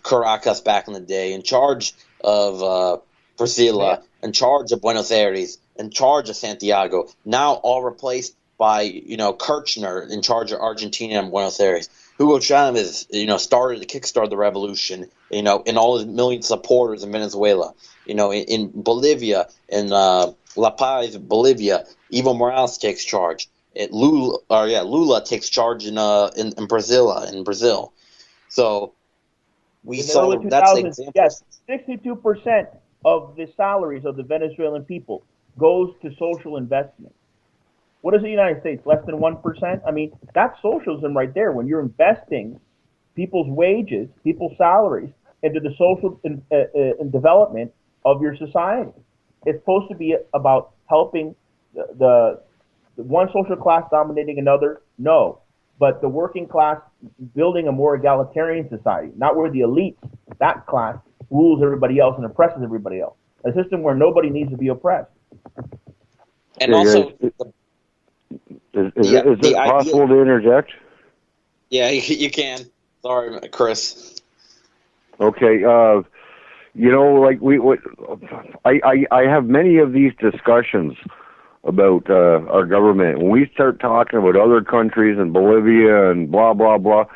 Caracas back in the day, in charge of Brasilia, in charge of Buenos Aires, in charge of Santiago. Now all replaced by Kirchner in charge of Argentina and Buenos Aires. Hugo Chavez, started to kickstart the revolution, and all his million supporters in Venezuela. In Bolivia, in La Paz, Bolivia, Evo Morales takes charge. Lula takes charge in Brazil. So we saw that's the example. Yes, 62% of the salaries of the Venezuelan people goes to social investment. What is the United States? Less than 1%? I mean, that's socialism right there. When you're investing people's wages, people's salaries into the social development of your society. It's supposed to be about helping the one social class dominating another? No. But the working class building a more egalitarian society, not where the elite, that class, rules everybody else and oppresses everybody else. A system where nobody needs to be oppressed. And also... Is it possible to interject? Yeah, you can. Sorry, Chris. Okay. I have many of these discussions about our government. When we start talking about other countries and Bolivia and blah, blah, blah,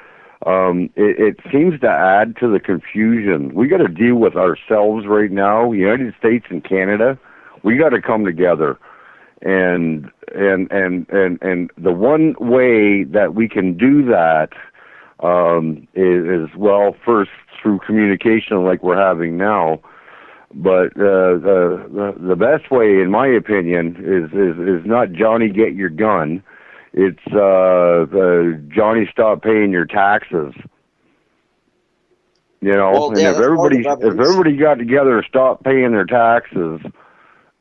it seems to add to the confusion. We got to deal with ourselves right now, United States and Canada. We got to come together. And the one way that we can do that is first through communication like we're having now. But the best way, in my opinion, is not Johnny get your gun. It's Johnny stop paying your taxes. And if everybody got together and stopped paying their taxes,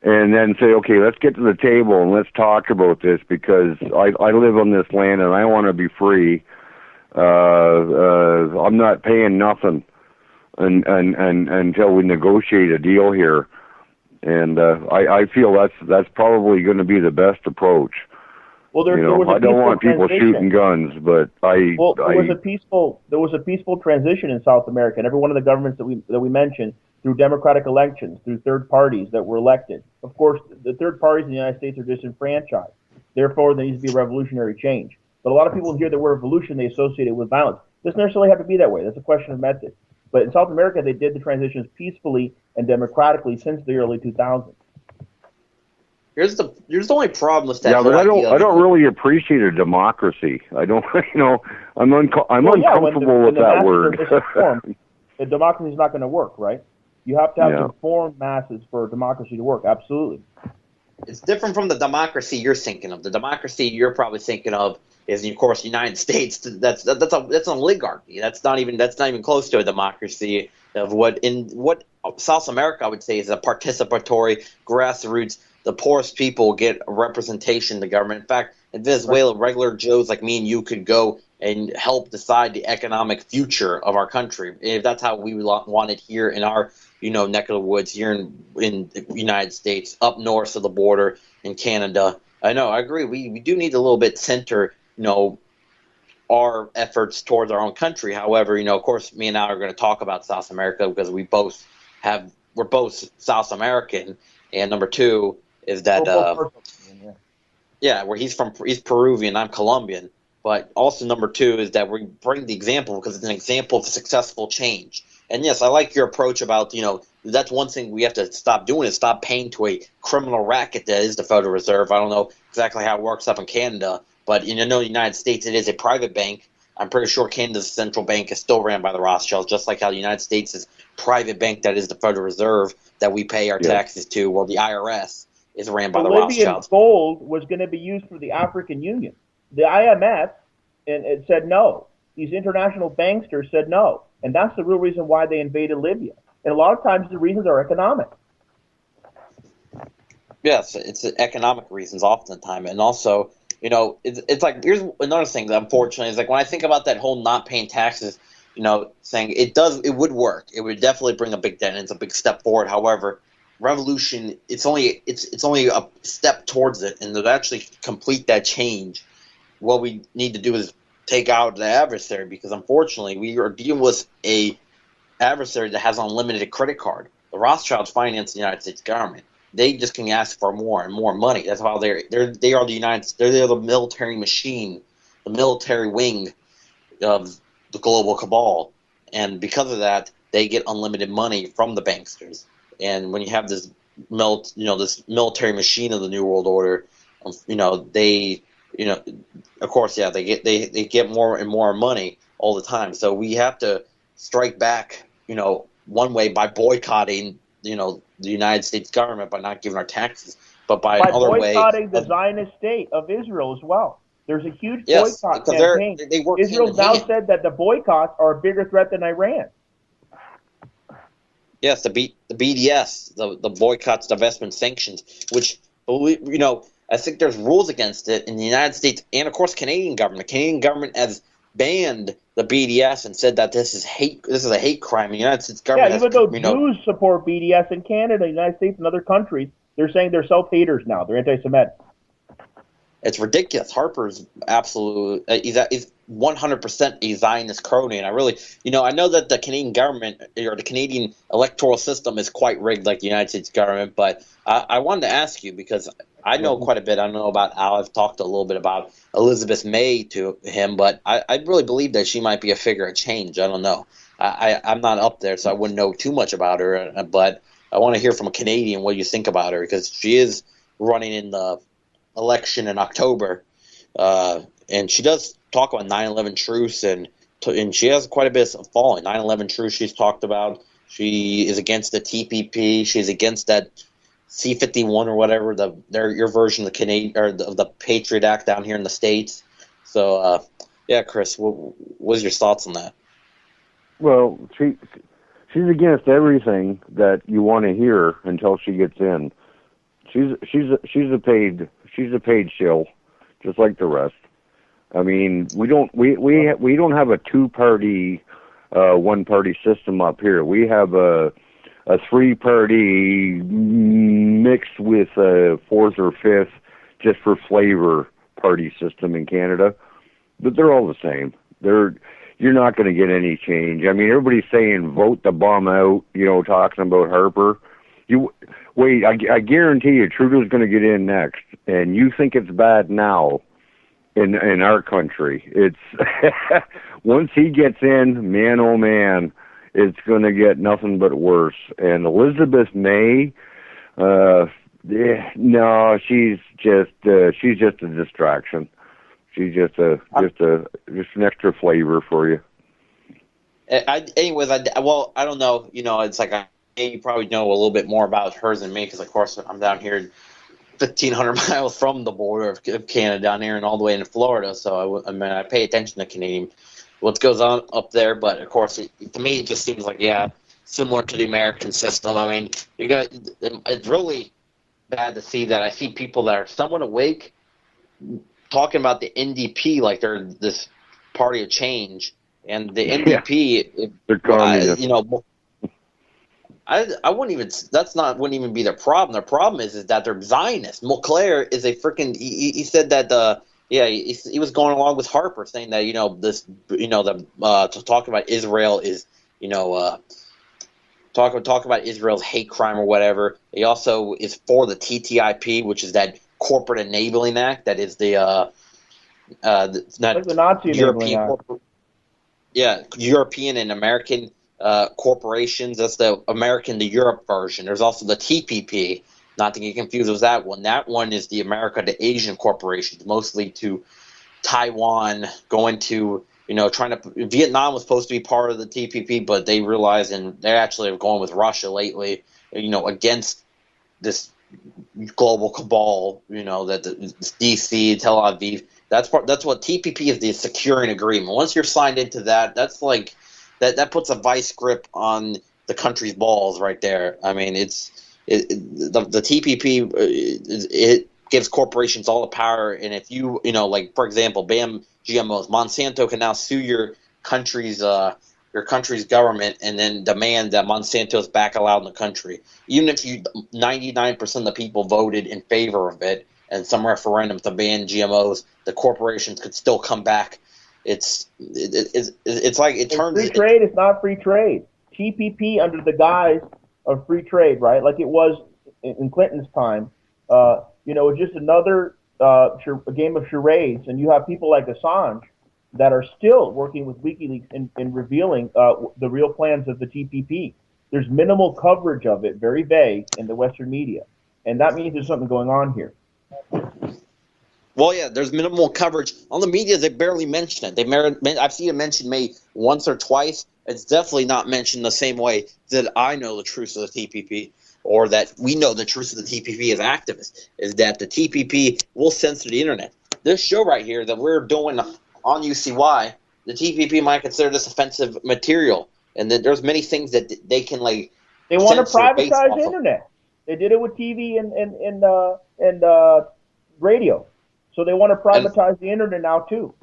and then say, okay, let's get to the table and let's talk about this because I live on this land and I want to be free. I'm not paying nothing until we negotiate a deal here. And I feel that's probably going to be the best approach. Well, there was a I don't want people transition. shooting guns, but there was a peaceful transition in South America, and every one of the governments that we mentioned, through democratic elections, through third parties that were elected. Of course, the third parties in the United States are disenfranchised. Therefore, there needs to be a revolutionary change. But a lot of people hear the word revolution, they associate it with violence. It doesn't necessarily have to be that way. That's a question of method. But in South America, they did the transitions peacefully and democratically since the early 2000s. Here's the only problem with that. Yeah, but I don't really appreciate a democracy. I don't, I'm uncomfortable with that word. The democracy is not going to work, right? You have to have informed masses for democracy to work. Absolutely. It's different from the democracy you're thinking of. The democracy you're probably thinking of is, of course, the United States. That's an oligarchy. That's not even close to a democracy. Of what South America, I would say, is a participatory grassroots. The poorest people get a representation in the government. In fact, in Venezuela, regular Joes like me and you could go and help decide the economic future of our country. If that's how we want it here in our neck of the woods here in the United States, up north of the border in Canada. I agree. We do need a little bit center, our efforts towards our own country. However, of course, me and I are going to talk about South America because we're both South American. And number two is that, where he's Peruvian, I'm Colombian. But also number two is that we bring the example because it's an example of successful change. And yes, I like your approach about, that's one thing we have to stop doing is stop paying to a criminal racket that is the Federal Reserve. I don't know exactly how it works up in Canada, but in the United States it is a private bank. I'm pretty sure Canada's central bank is still ran by the Rothschilds, just like how the United States is private bank that is the Federal Reserve that we pay our taxes to. Well, the IRS is ran by the Rothschilds. Bolivian gold was going to be used for the African Union. the IMF and it said no. These international banksters said no. And that's the real reason why they invaded Libya. And a lot of times the reasons are economic. Yes, it's economic reasons oftentimes, and also, it's like, here's another thing that unfortunately is like when I think about that whole not paying taxes, saying it would work. It would definitely bring a big dent. It's a big step forward. However, revolution, it's only a step towards it, and to actually complete that change, what we need to do is take out the adversary, because unfortunately we are dealing with a adversary that has an unlimited credit card. The Rothschilds finance the United States government. They just can ask for more and more money. That's how they are the military machine, the military wing of the global cabal, and because of that, they get unlimited money from the banksters. And when you have this this military machine of the New World Order, they of course, yeah, they get more and more money all the time. So we have to strike back, one way by boycotting, the United States government by not giving our taxes, but by another way boycotting the Zionist state of Israel as well. There's a huge yes, boycott because campaign. they work Israel now said that the boycotts are a bigger threat than Iran. Yes, the BDS, the boycotts, divestment, sanctions, which I think there's rules against it in the United States and of course Canadian government. Canadian government has banned the BDS and said that this is a hate crime. The United States government even though Jews support BDS in Canada, United States, and other countries, they're saying they're self-haters now. They're anti-Semitic. It's ridiculous. Harper's absolute. He's 100% a Zionist crony, and I really, I know that the Canadian government or the Canadian electoral system is quite rigged, like the United States government. But I wanted to ask you because I know quite a bit. I know about Al. I've talked a little bit about Elizabeth May to him, but I really believe that she might be a figure of change. I don't know. I'm not up there, so I wouldn't know too much about her. But I want to hear from a Canadian what you think about her, because she is running in the election in October, and she does talk about 9/11 truce, and she has quite a bit of following. 9/11 truce she's talked about. She is against the TPP. She's against that C-51 or whatever, your version of the Canadian or the Patriot Act down here in the States. So, yeah, Chris, what was your thoughts on that? Well, she's against everything that you want to hear until she gets in. She's a paid shill, just like the rest. I mean, we don't have a two-party, one-party system up here. We have a three-party mixed with a fourth or fifth, just for flavor, party system in Canada. But they're all the same. You're not going to get any change. I mean, everybody's saying vote the bum out, talking about Harper. Wait, I guarantee you Trudeau's going to get in next, and you think it's bad now in our country. It's once he gets in, man, oh man, it's going to get nothing but worse. And Elizabeth May, no, she's just a distraction. She's just an extra flavor for you. I don't know. It's like you probably know a little bit more about hers than me, because of course I'm down here 1,500 miles from the border of Canada down here and all the way into Florida. So I pay attention to Canadian, what goes on up there. But of course, to me, it just seems like, similar to the American system. I mean, it's really bad to see that. I see people that are somewhat awake talking about the NDP like they're this party of change, and the NDP, they're communists. I wouldn't even. Wouldn't even be their problem. Their problem is that they're Zionists. Mulcair is a freaking. He said that he was going along with Harper, saying that to talk about Israel is talk about Israel's hate crime or whatever. He also is for the TTIP, which is that Corporate Enabling Act. That is the Nazi European. European and American corporations. That's the Europe version. There's also the TPP, not to get confused with that one. That one is the America to Asian corporations, mostly to Taiwan, going to, Vietnam was supposed to be part of the TPP, but they realized, and they actually are going with Russia lately, against this global cabal, that the DC, Tel Aviv, That's what TPP is, the securing agreement. Once you're signed into that, that's like that puts a vice grip on the country's balls right there. I mean, the TPP it gives corporations all the power, and if you like for example, ban GMOs, Monsanto can now sue your country's government and then demand that Monsanto's back allowed in the country, even if 99% of the people voted in favor of it and some referendum to ban GMOs, the corporations could still come back. It's like it turns free trade. It's not free trade. TPP under the guise of free trade, right? Like it was in Clinton's time. It's just another a game of charades, and you have people like Assange that are still working with WikiLeaks in revealing the real plans of the TPP. There's minimal coverage of it, very vague, in the Western media, and that means there's something going on here. Well, yeah, there's minimal coverage on the media. They barely mention it. I've seen it mentioned maybe once or twice. It's definitely not mentioned the same way that I know the truth of the TPP, or that we know the truth of the TPP as activists, is that the TPP will censor the internet. This show right here that we're doing on UCY, the TPP might consider this offensive material, and that there's many things that they can like. They want to privatize the internet. They did it with TV and radio, so they want to privatize the internet now too.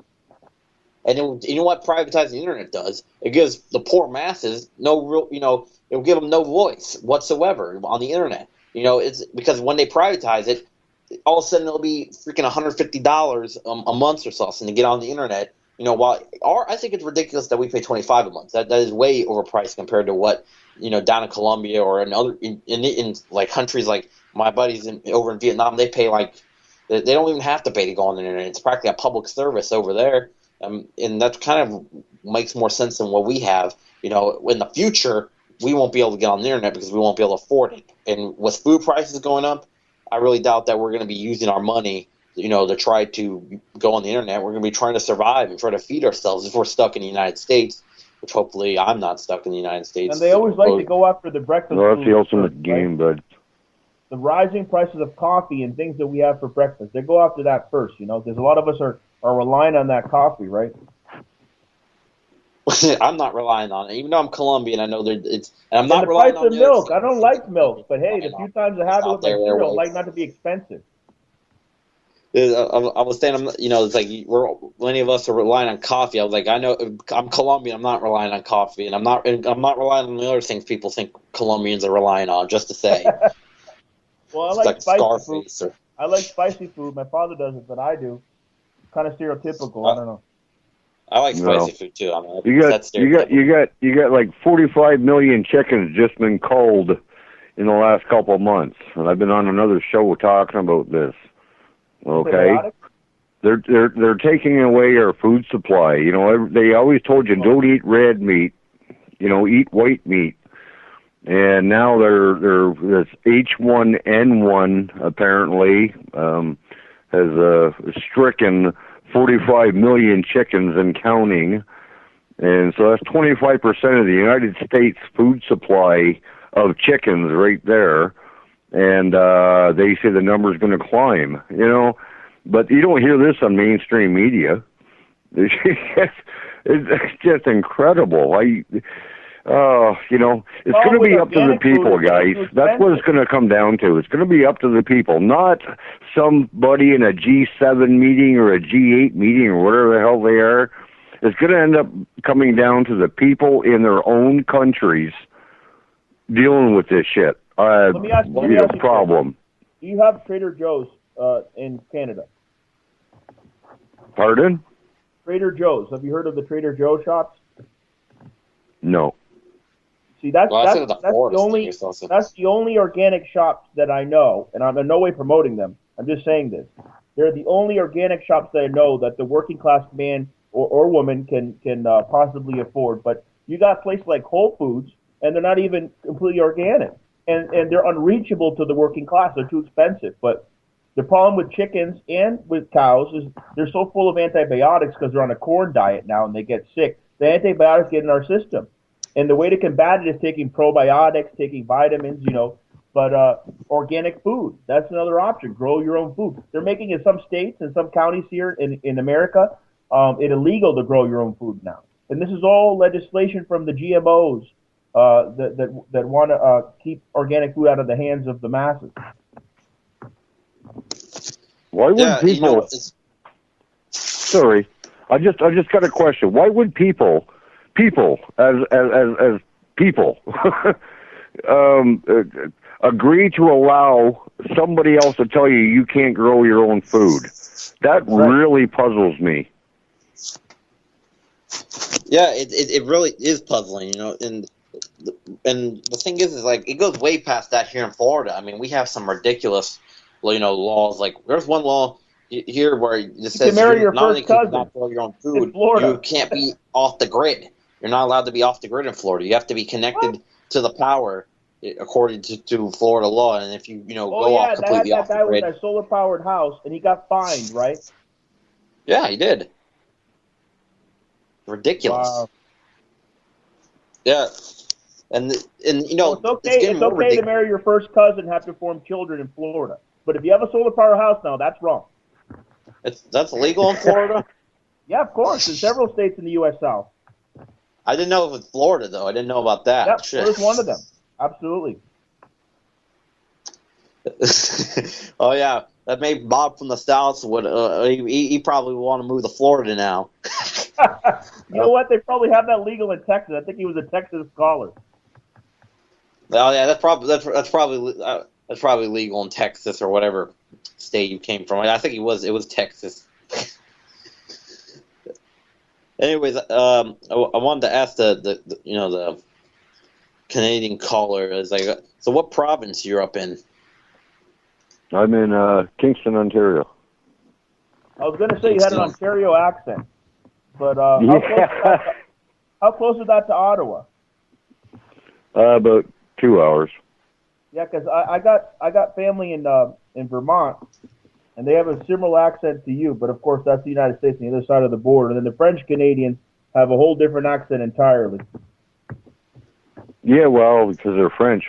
And you know what privatizing the internet does? It gives the poor masses no real, it'll give them no voice whatsoever on the internet. It's because when they privatize it, all of a sudden it'll be freaking $150 a month or something to get on the internet. I think it's ridiculous that we pay $25 a month. That is way overpriced compared to what down in Colombia or in like countries like my buddies over in Vietnam. They pay like they don't even have to pay to go on the internet. It's practically a public service over there. And that kind of makes more sense than what we have. In the future, we won't be able to get on the internet because we won't be able to afford it. And with food prices going up, I really doubt that we're going to be using our money, to try to go on the internet. We're going to be trying to survive and try to feed ourselves if we're stuck in the United States, which hopefully I'm not stuck in the United States. And they always like to go after the breakfast. Well, that's the ultimate game, bud. The rising prices of coffee and things that we have for breakfast, they go after that first, because a lot of us are relying on that coffee, right? I'm not relying on it, even though I'm Colombian. I know it's. And I'm not relying on the price of milk. I don't like milk, but hey, the few times I have it with my cereal, I like not to be expensive. I was saying, it's like many of us are relying on coffee. I was like, I know I'm Colombian. I'm not relying on coffee, and I'm not relying on the other things people think Colombians are relying on. Just to say. Well, I like spicy food. I like spicy food. My father doesn't, but I do. Kind of stereotypical. I don't know. I like spicy food too. I mean, you got like 45 million chickens just been culled in the last couple of months, and I've been on another show talking about this. Okay, they're taking away our food supply. They always told you don't eat red meat, eat white meat. And now this H1N1 apparently has stricken 45 million chickens and counting, and so that's 25% of the United States food supply of chickens right there. And they say the number's going to climb, but you don't hear this on mainstream media. It's just incredible. It's going to be up to the people, guys. That's what it's going to come down to. It's going to be up to the people, not somebody in a G7 meeting or a G8 meeting or whatever the hell they are. It's going to end up coming down to the people in their own countries dealing with this shit. Let me ask you problem. Do you have Trader Joe's in Canada? Pardon? Trader Joe's. Have you heard of the Trader Joe shops? No. See, that's the only organic shops that I know, and I'm in no way promoting them. I'm just saying this. They're the only organic shops that I know that the working class man or woman can possibly afford. But you got places like Whole Foods, and they're not even completely organic, and they're unreachable to the working class. They're too expensive. But the problem with chickens and with cows is they're so full of antibiotics because they're on a corn diet now and they get sick. The antibiotics get in our system. And the way to combat it is taking probiotics, taking vitamins, But organic food, that's another option. Grow your own food. They're making in some states and some counties here in America it illegal to grow your own food now. And this is all legislation from the GMOs that want to keep organic food out of the hands of the masses. Why would people? Sorry, I just got a question. Why would people as people agree to allow somebody else to tell you can't grow your own food? That really puzzles me. Yeah, it really is puzzling, you know, and the thing is like it goes way past that here in Florida. I mean, we have some ridiculous, you know, laws. Like there's one law here where it just says you're not only can you not grow your own food, you can't be off the grid. You're not allowed to be off the grid in Florida. You have to be connected to the power according to Florida law. And if you go off completely off the grid, that guy with that solar powered house, and he got fined, right? Yeah, he did. Ridiculous. Wow. Yeah, and you know, it's okay to marry your first cousin and have to form children in Florida, but if you have a solar power house now, that's wrong. That's illegal in Florida. Yeah, of course, in several states in the U.S. South. I didn't know it was Florida though. I didn't know about that. Yep, Florida's one of them. Absolutely. Oh yeah, that made Bob from the South would. He probably would want to move to Florida now. You know what? They probably have that legal in Texas. I think he was a Texas scholar. Oh yeah, that's probably legal in Texas or whatever state you came from. I think it was Texas. Anyways, I wanted to ask the Canadian caller is like, so what province you're up in? I'm in Kingston, Ontario. I was going to say you had an Ontario accent, but how close is that to Ottawa? About 2 hours. Yeah, because I got family in Vermont, and they have a similar accent to you, but of course that's the United States on the other side of the border. And then the French Canadians have a whole different accent entirely. Yeah, well, because they're French.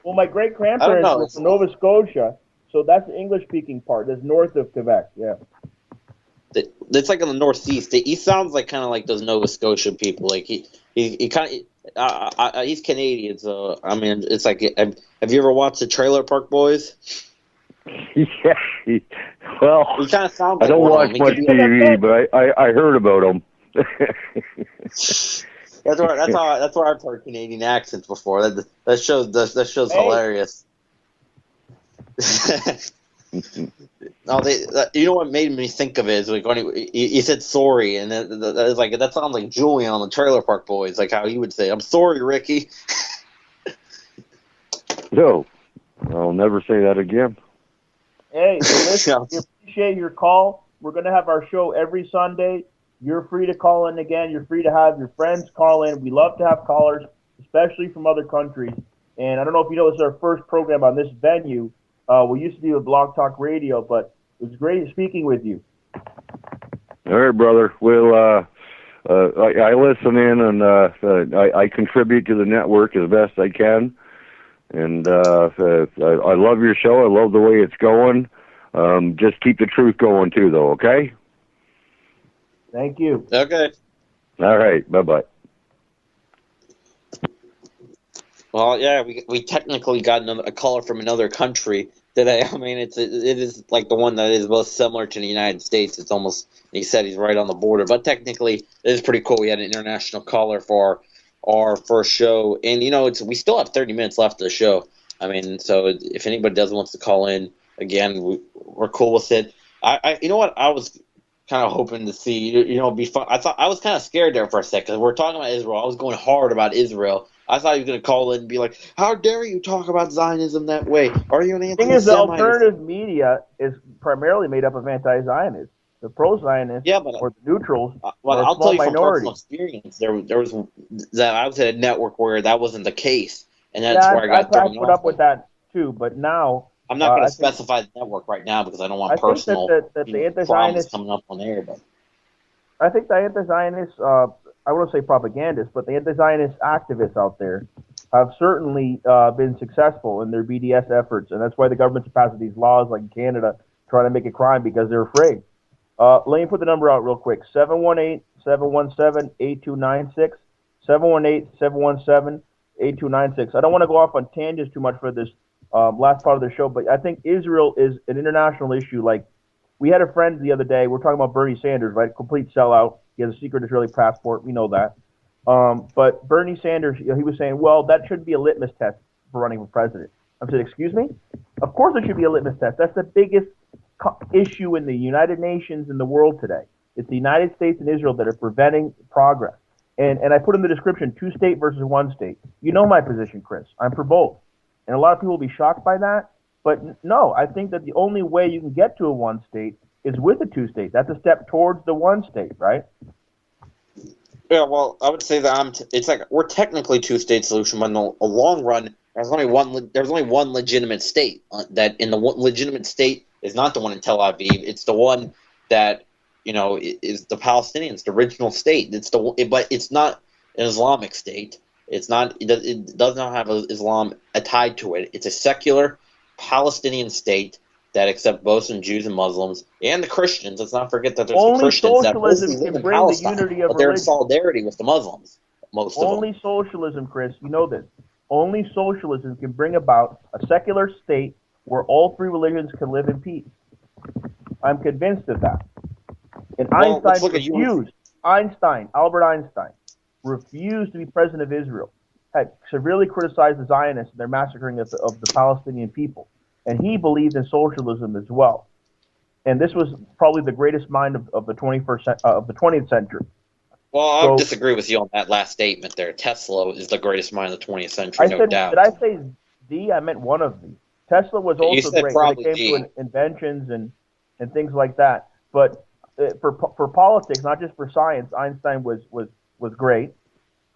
Well, my great-grandparents were from Nova Scotia, so that's the English-speaking part. That's north of Quebec, yeah. It's like in the northeast. He sounds like kind of like those Nova Scotia people. Like he kind of he's Canadian, so I mean it's like have you ever watched the Trailer Park Boys? Yeah, well, he kind of sounds like I don't watch much TV, but I heard about them. That's where I've heard Canadian accents before. That show's hilarious. No, you know what made me think of it is like when he said sorry, and it's like that sounds like Julian on the Trailer Park Boys, like how he would say, "I'm sorry, Ricky." No, I'll never say that again. Hey, listen, we appreciate your call. We're going to have our show every Sunday. You're free to call in again. You're free to have your friends call in. We love to have callers, especially from other countries. And I don't know if you know, this is our first program on this venue. We used to be with Blog Talk Radio, but it was great speaking with you. All right, brother. Well, I listen in and I contribute to the network as best I can. And I love your show. I love the way it's going. Just keep the truth going, too, though, okay? Thank you. Okay. All right. Bye-bye. Well, yeah, we technically got a caller from another country today. I mean, it is like the one that is most similar to the United States. It's almost, he said he's right on the border, but technically it is pretty cool. We had an international caller for our first show, and we still have 30 minutes left of the show. I mean, so if anybody does wants to call in, again, we're cool with it. You know what? I was kind of hoping to see, it'd be fun. I was kind of scared there for a second because we're talking about Israel. I was going hard about Israel. I thought he was going to call in and be like, "How dare you talk about Zionism that way? Are you an anti-Semite?" The thing is, the alternative media is primarily made up of anti-Zionists. The pro-Zionists or the neutrals well, are a I'll small tell you minority. from personal experience, there was that I was at a network where that wasn't the case, and that's where I got thrown put up with that too. But now I'm not going to specify the network right now because I don't want personal problems coming up on air. But I think the anti-Zionists, I wouldn't say propagandists, but the anti-Zionist activists out there have certainly been successful in their BDS efforts, and that's why the government's passed these laws, like in Canada, trying to make it crime because they're afraid. Let me put the number out real quick: 718-717-8296. 718-717-8296. I don't want to go off on tangents too much for this last part of the show, but I think Israel is an international issue. Like, we had a friend the other day, we're talking about Bernie Sanders, right? Complete sellout. He has a secret Israeli passport. We know that. But Bernie Sanders, he was saying, well, that should be a litmus test for running for president. I said, excuse me? Of course it should be a litmus test. That's the biggest issue in the United Nations and the world today. It's the United States and Israel that are preventing progress. And I put in the description, 2-state versus 1-state. You know my position, Chris. I'm for both. And a lot of people will be shocked by that. But no, I think that the only way you can get to a 1-state is with a 2-state. That's a step towards the 1-state, right? Yeah, well, I would say that it's like we're technically 2-state solution, but in the long run, there's only one legitimate state. That in the legitimate state is not the one in Tel Aviv. It's the one that is the Palestinians, the original state. But it's not an Islamic state. It's not. It does not have Islam tied to it. It's a secular Palestinian state that accepts both Jews and Muslims and the Christians. Let's not forget that there's the Christians that mostly live in Palestine, but they're in solidarity with the Muslims. Most of them. Only socialism, Chris. You know this. Only socialism can bring about a secular state where all three religions can live in peace. I'm convinced of that. And Einstein refused. Albert Einstein, refused to be president of Israel. Had severely criticized the Zionists and their massacring of the Palestinian people. And he believed in socialism as well. And this was probably the greatest mind of the 20th century. Well, I would disagree with you on that last statement there. Tesla is the greatest mind of the 20th century, no doubt. Did I say the? I meant one of the. Tesla was also great when it came to inventions and things like that. But for politics, not just for science, Einstein was great.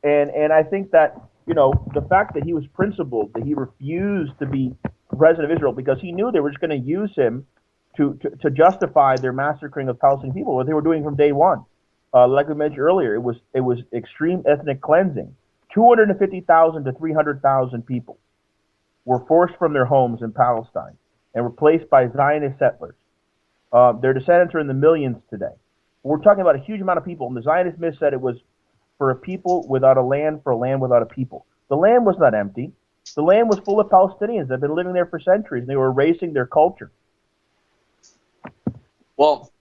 And I think that, the fact that he was principled, that he refused to be president of Israel because he knew they were just going to use him to justify their massacring of Palestinian people, what they were doing from day one. Like we mentioned earlier, it was extreme ethnic cleansing. 250,000 to 300,000 people were forced from their homes in Palestine and replaced by Zionist settlers. Their descendants are in the millions today. We're talking about a huge amount of people, and the Zionist myth said it was for a people without a land, for a land without a people. The land was not empty. The land was full of Palestinians that had been living there for centuries, and they were erasing their culture. Well,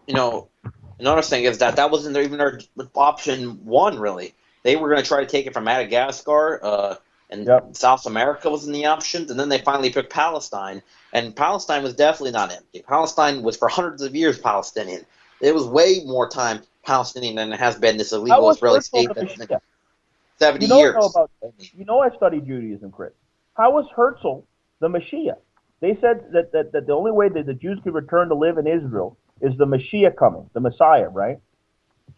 another thing is that wasn't even their option one, really. They were going to try to take it from Madagascar, and South America was in the options, and then they finally picked Palestine. And Palestine was definitely not empty. Palestine was for hundreds of years Palestinian. It was way more time Palestinian than it has been this illegal Israeli state that's 70 years. I studied Judaism, Chris. How was Herzl the Mashiach? They said that the only way that the Jews could return to live in Israel is the Mashiach coming, the Messiah, right?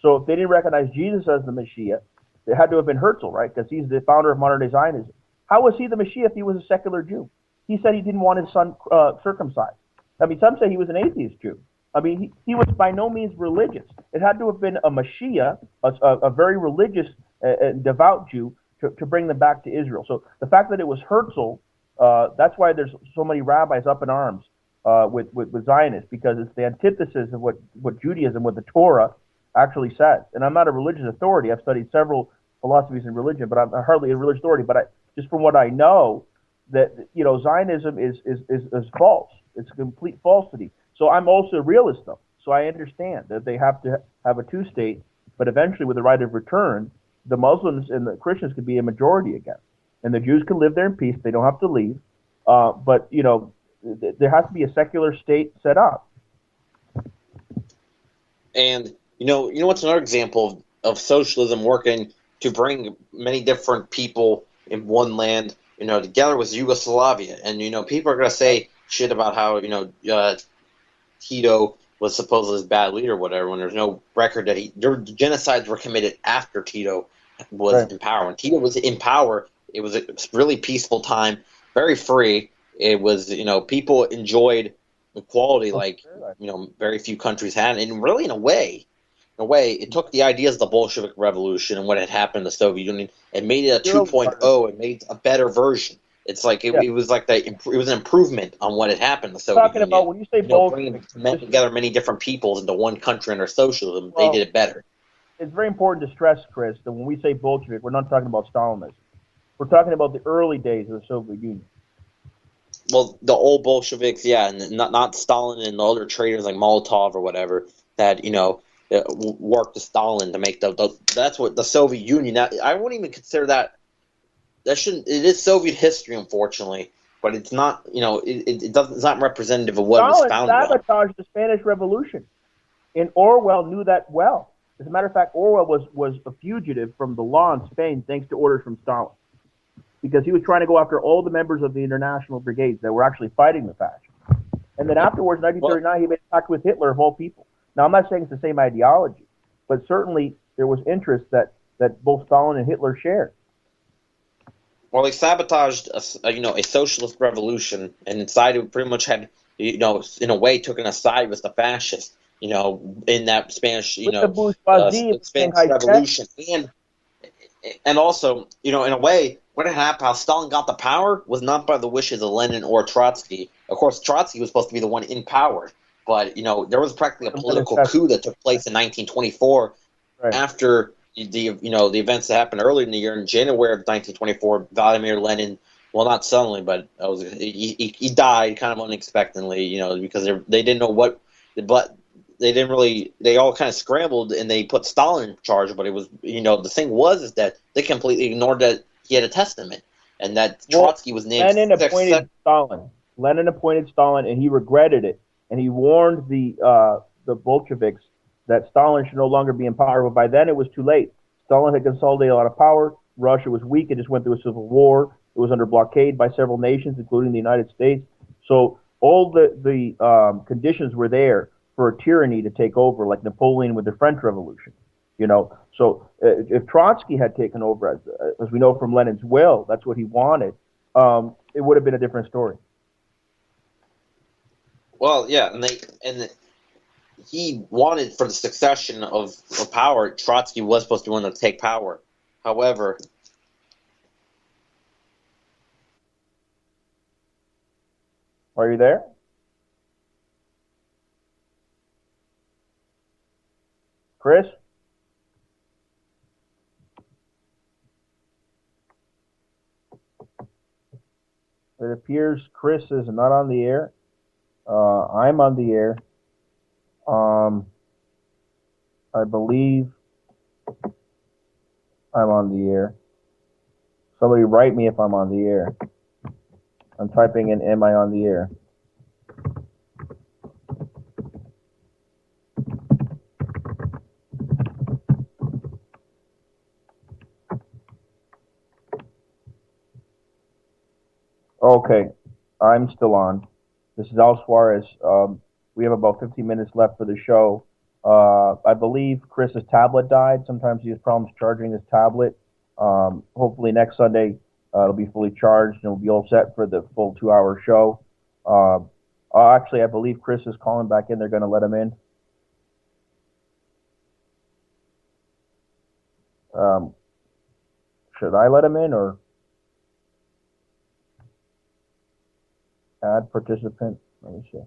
So if they didn't recognize Jesus as the Mashiach, it had to have been Herzl, right? Because he's the founder of modern-day Zionism. How was he the Mashiach if he was a secular Jew? He said he didn't want his son circumcised. I mean, some say he was an atheist Jew. I mean, he was by no means religious. It had to have been a Mashiach, a very religious and devout Jew, to bring them back to Israel. So the fact that it was Herzl, that's why there's so many rabbis up in arms with Zionists, because it's the antithesis of what Judaism, what the Torah actually says. And I'm not a religious authority. I've studied several philosophies in religion, but I'm hardly a religious authority. But just from what I know, that Zionism is false. It's a complete falsity. So I'm also a realist, though. So I understand that they have to have a two-state, but eventually, with the right of return, the Muslims and the Christians could be a majority again, and the Jews can live there in peace. They don't have to leave. But there has to be a secular state set up. And what's another example of socialism working to bring many different people in one land, together with Yugoslavia. And people are going to say shit about how Tito was supposedly a bad leader or whatever, when there's no record that genocides were committed after Tito was in power. When Tito was in power, it was a really peaceful time, very free. It was, people enjoyed equality like, very few countries had. And really, in a way, a way, it took the ideas of the Bolshevik Revolution and what had happened in the Soviet Union and made it a 2.0 and made a better version. It's like it was like it was an improvement on what had happened in the Soviet Talking Union. about when you say Bolshevik, bringing together many different peoples into one country under socialism, they did it better. It's very important to stress, Chris, that when we say Bolshevik, we're not talking about Stalinism. We're talking about the early days of the Soviet Union. Well, the old Bolsheviks, yeah, and not Stalin and the other traitors like Molotov or whatever that worked with Stalin to make that's what the Soviet Union. I wouldn't even consider that. That shouldn't. It is Soviet history, unfortunately, but it's not. It's not representative of what Stalin it was founded on. sabotaged the Spanish Revolution, and Orwell knew that well. As a matter of fact, Orwell was a fugitive from the law in Spain thanks to orders from Stalin, because he was trying to go after all the members of the international brigades that were actually fighting the fascists. And then afterwards, in 1939, he made a pact with Hitler, of all people. Now, I'm not saying it's the same ideology, but certainly there was interest that both Stalin and Hitler shared. Well, they sabotaged a socialist revolution, and inside it pretty much had, in a way, took an aside with the fascists, in that Spanish, the Spanish Revolution, and also, in a way, what had happened, how Stalin got the power was not by the wishes of Lenin or Trotsky. Of course, Trotsky was supposed to be the one in power, but there was practically a political coup that took place in 1924 after the events that happened earlier in the year. In January of 1924, Vladimir Lenin, well, not suddenly, but he died kind of unexpectedly, because they didn't know what, but they didn't really, they all kind of scrambled and they put Stalin in charge. But it was, the thing is that they completely ignored that he had a testament and that Trotsky was named. Lenin appointed Stalin. Lenin appointed Stalin, and he regretted it, and he warned the Bolsheviks that Stalin should no longer be in power. But by then it was too late. Stalin had consolidated a lot of power. Russia was weak. It just went through a civil war. It was under blockade by several nations, including the United States. So all the conditions were there for a tyranny to take over, like Napoleon with the French Revolution. So if Trotsky had taken over, as we know from Lenin's will, that's what he wanted, it would have been a different story. Well, yeah, he wanted for the succession of power. Trotsky was supposed to be one to take power. However, are you there? Chris? It appears Chris is not on the air. I'm on the air. I believe I'm on the air. Somebody write me if I'm on the air. I'm typing in, am I on the air? Okay, I'm still on. This is Al Suarez. We have about 15 minutes left for the show. I believe Chris's tablet died. Sometimes he has problems charging his tablet. Hopefully next Sunday it'll be fully charged and we'll be all set for the full 2-hour show. Actually, I believe Chris is calling back in. They're going to let him in. Should I let him in or add participant? Let me see.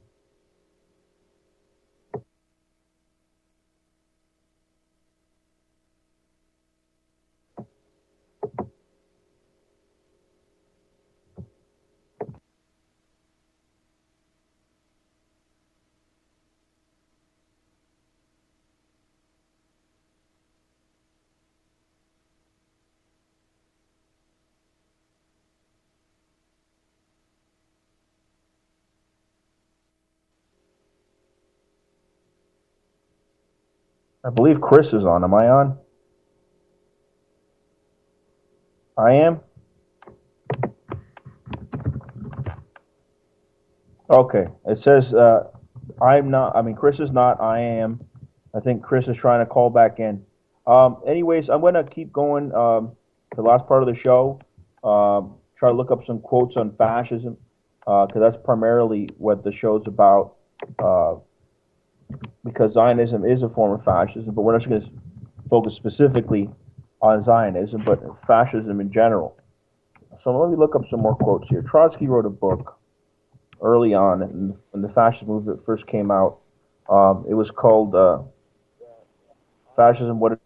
I believe Chris is on. Am I on? I am? Okay. It says I'm not. I mean, Chris is not. I am. I think Chris is trying to call back in. Anyways, I'm going to keep going the last part of the show. Try to look up some quotes on fascism because that's primarily what the show's about. because Zionism is a form of fascism, but we're not going to focus specifically on Zionism, but fascism in general. So let me look up some more quotes here. Trotsky wrote a book early on when the fascist movement first came out. It was called Fascism, What It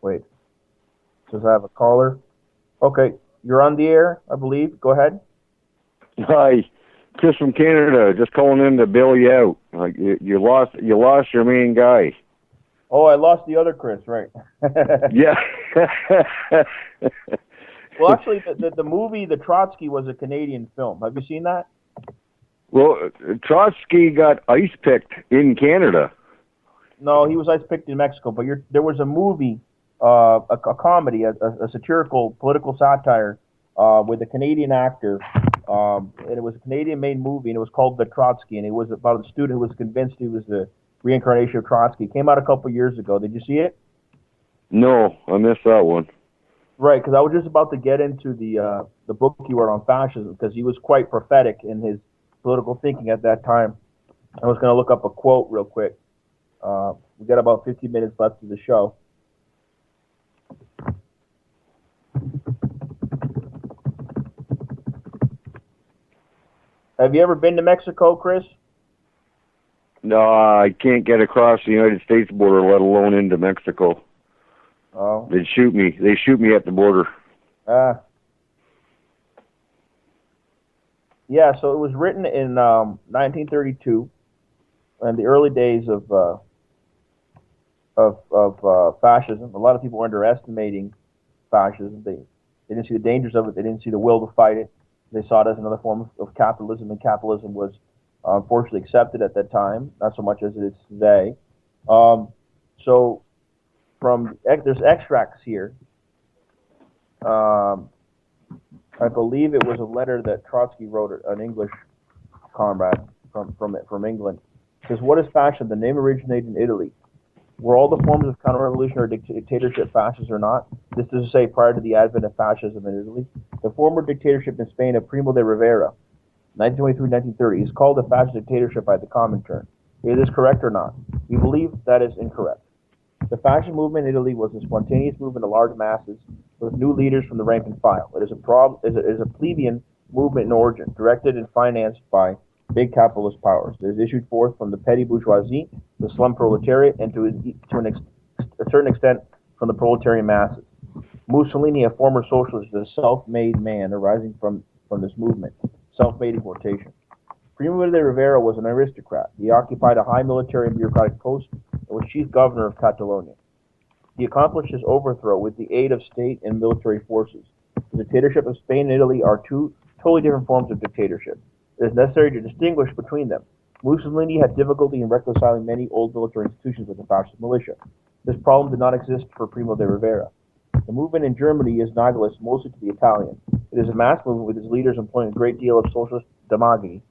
Wait, does I have a caller? Okay, you're on the air, I believe. Go ahead. Hi, Chris from Canada. Just calling in to bail you out. Like you lost your main guy. Oh, I lost the other Chris, right? Yeah. Well, actually, the movie The Trotsky was a Canadian film. Have you seen that? Well, Trotsky got ice picked in Canada. No, he was ice picked in Mexico. But there was a movie, a comedy, a satirical political satire with a Canadian actor, and it was a Canadian-made movie, and it was called The Trotsky, and it was about a student who was convinced he was the reincarnation of Trotsky. It came out a couple years ago. Did you see it? No, I missed that one. Right, because I was just about to get into the book he wrote on fascism, because he was quite prophetic in his political thinking at that time. I was going to look up a quote real quick. We got about 50 minutes left of the show. Have you ever been to Mexico, Chris? No, I can't get across the United States border, let alone into Mexico. Oh. They'd shoot me. They shoot me at the border. Yeah, so it was written in 1932, in the early days of fascism. A lot of people were underestimating fascism. They didn't see the dangers of it. They didn't see the will to fight it. They saw it as another form of capitalism, and capitalism was unfortunately accepted at that time, not so much as it is today. So there's extracts here. I believe it was a letter that Trotsky wrote, an English comrade from England. It says, "What is fascism? The name originated in Italy. Were all the forms of counter-revolutionary dictatorship fascist or not? This is to say, prior to the advent of fascism in Italy, the former dictatorship in Spain of Primo de Rivera, 1923-1930, is called a fascist dictatorship by the Comintern. Is this correct or not? We believe that is incorrect. The fascist movement in Italy was a spontaneous movement of large masses with new leaders from the rank and file. It is a plebeian movement in origin, directed and financed by big capitalist powers. It is issued forth from the petty bourgeoisie, the slum proletariat, and to a certain extent from the proletarian masses. Mussolini, a former socialist, is a self-made man arising from this movement. Self-made in quotation. Primo de Rivera was an aristocrat. He occupied a high military and bureaucratic post and was chief governor of Catalonia. He accomplished his overthrow with the aid of state and military forces. The dictatorship of Spain and Italy are two totally different forms of dictatorship. It is necessary to distinguish between them. Mussolini had difficulty in reconciling many old military institutions with the fascist militia. This problem did not exist for Primo de Rivera. The movement in Germany is analogous mostly to the Italian. It is a mass movement with its leaders employing a great deal of socialist demagogy.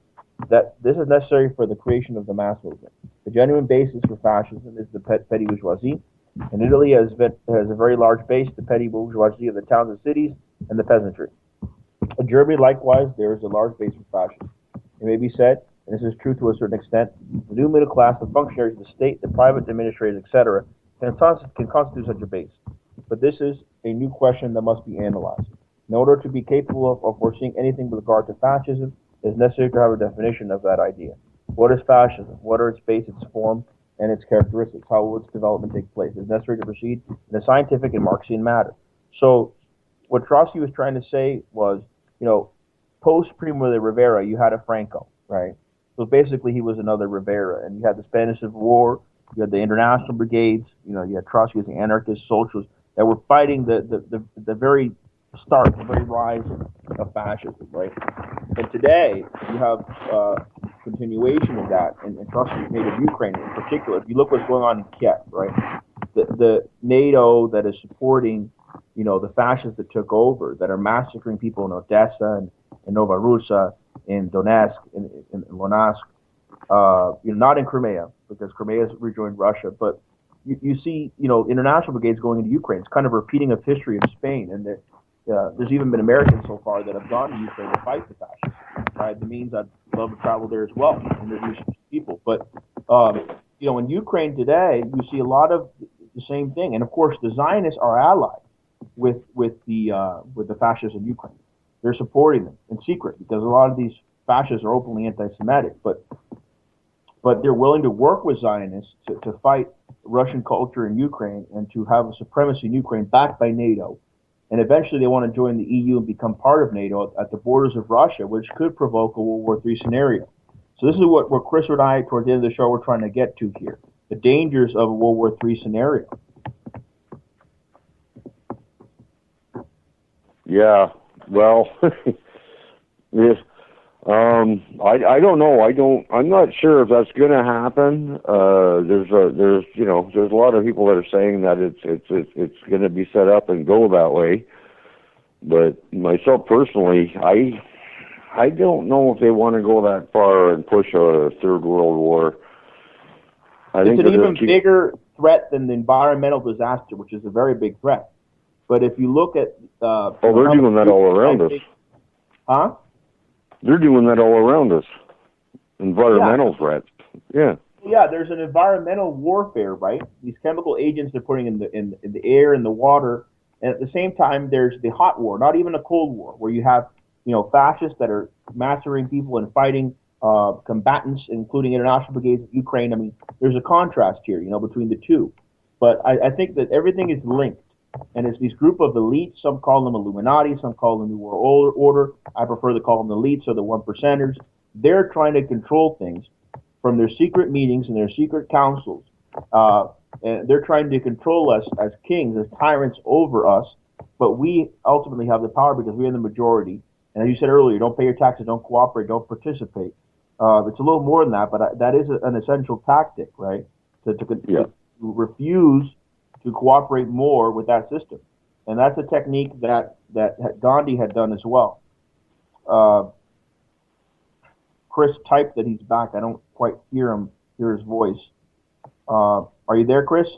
That this is necessary for the creation of the mass movement. The genuine basis for fascism is the petty bourgeoisie, and Italy has a very large base, the petty bourgeoisie of the towns and cities, and the peasantry. In Germany, likewise, there is a large base for fascism. It may be said, and this is true to a certain extent, the new middle class, the functionaries of the state, the private administrators, etc., can constitute such a base. But this is a new question that must be analyzed. In order to be capable of foreseeing anything with regard to fascism, it is necessary to have a definition of that idea. What is fascism? What are its base, its form, and its characteristics? How will its development take place? It is necessary to proceed in a scientific and Marxian manner. So, what Trotsky was trying to say was, post Primo de Rivera, you had a Franco, right? So basically, he was another Rivera, and you had the Spanish Civil War, you had the international brigades, you had Trotsky as the anarchist socialists that were fighting the very start, the very rise of fascism, right? And today, you have continuation of that, and Trotsky's native Ukraine in particular. If you look what's going on in Kiev, right? The NATO that is supporting, the fascists that took over, that are massacring people in Odessa and in Novorossiysk, in Donetsk, in Luhansk, not in Crimea, because Crimea has rejoined Russia, but you see, international brigades going into Ukraine. It's kind of a repeating of history in Spain, and there's even been Americans so far that have gone to Ukraine to fight the fascists. If I had the means, I'd love to travel there as well, and introduce people. But in Ukraine today, you see a lot of the same thing, and of course, the Zionists are allied with the fascists in Ukraine. They're supporting them in secret because a lot of these fascists are openly anti-Semitic, but they're willing to work with Zionists to fight Russian culture in Ukraine and to have a supremacy in Ukraine backed by NATO. And eventually they want to join the EU and become part of NATO at the borders of Russia, which could provoke a World War III scenario. So this is what Chris and I, towards the end of the show, we're trying to get to here. The dangers of a World War III scenario. Yeah, well, yes. I don't know. I'm not sure if that's going to happen. There's a lot of people that are saying that it's going to be set up and go that way. But myself personally, I don't know if they want to go that far and push a third world war. It's an even bigger threat than the environmental disaster, which is a very big threat. But if you look at they're doing that all around us. Huh? They're doing that all around us. Environmental threats. Yeah. Yeah, there's an environmental warfare, right? These chemical agents they're putting in the air and the water, and at the same time, there's the hot war, not even a cold war, where you have fascists that are massacring people and fighting combatants, including international brigades of Ukraine. I mean, there's a contrast here, between the two. But I think that everything is linked. And it's these group of elites, some call them Illuminati, some call them New World Order. I prefer to call them elites or the one percenters. They're trying to control things from their secret meetings and their secret councils. And they're trying to control us as kings, as tyrants over us. But we ultimately have the power because we're in the majority. And as you said earlier, don't pay your taxes, don't cooperate, don't participate. It's a little more than that, but that is an essential tactic, right? To refuse to cooperate more with that system. And that's a technique that Gandhi had done as well. Chris typed that he's back. I don't quite hear his voice. Are you there, Chris?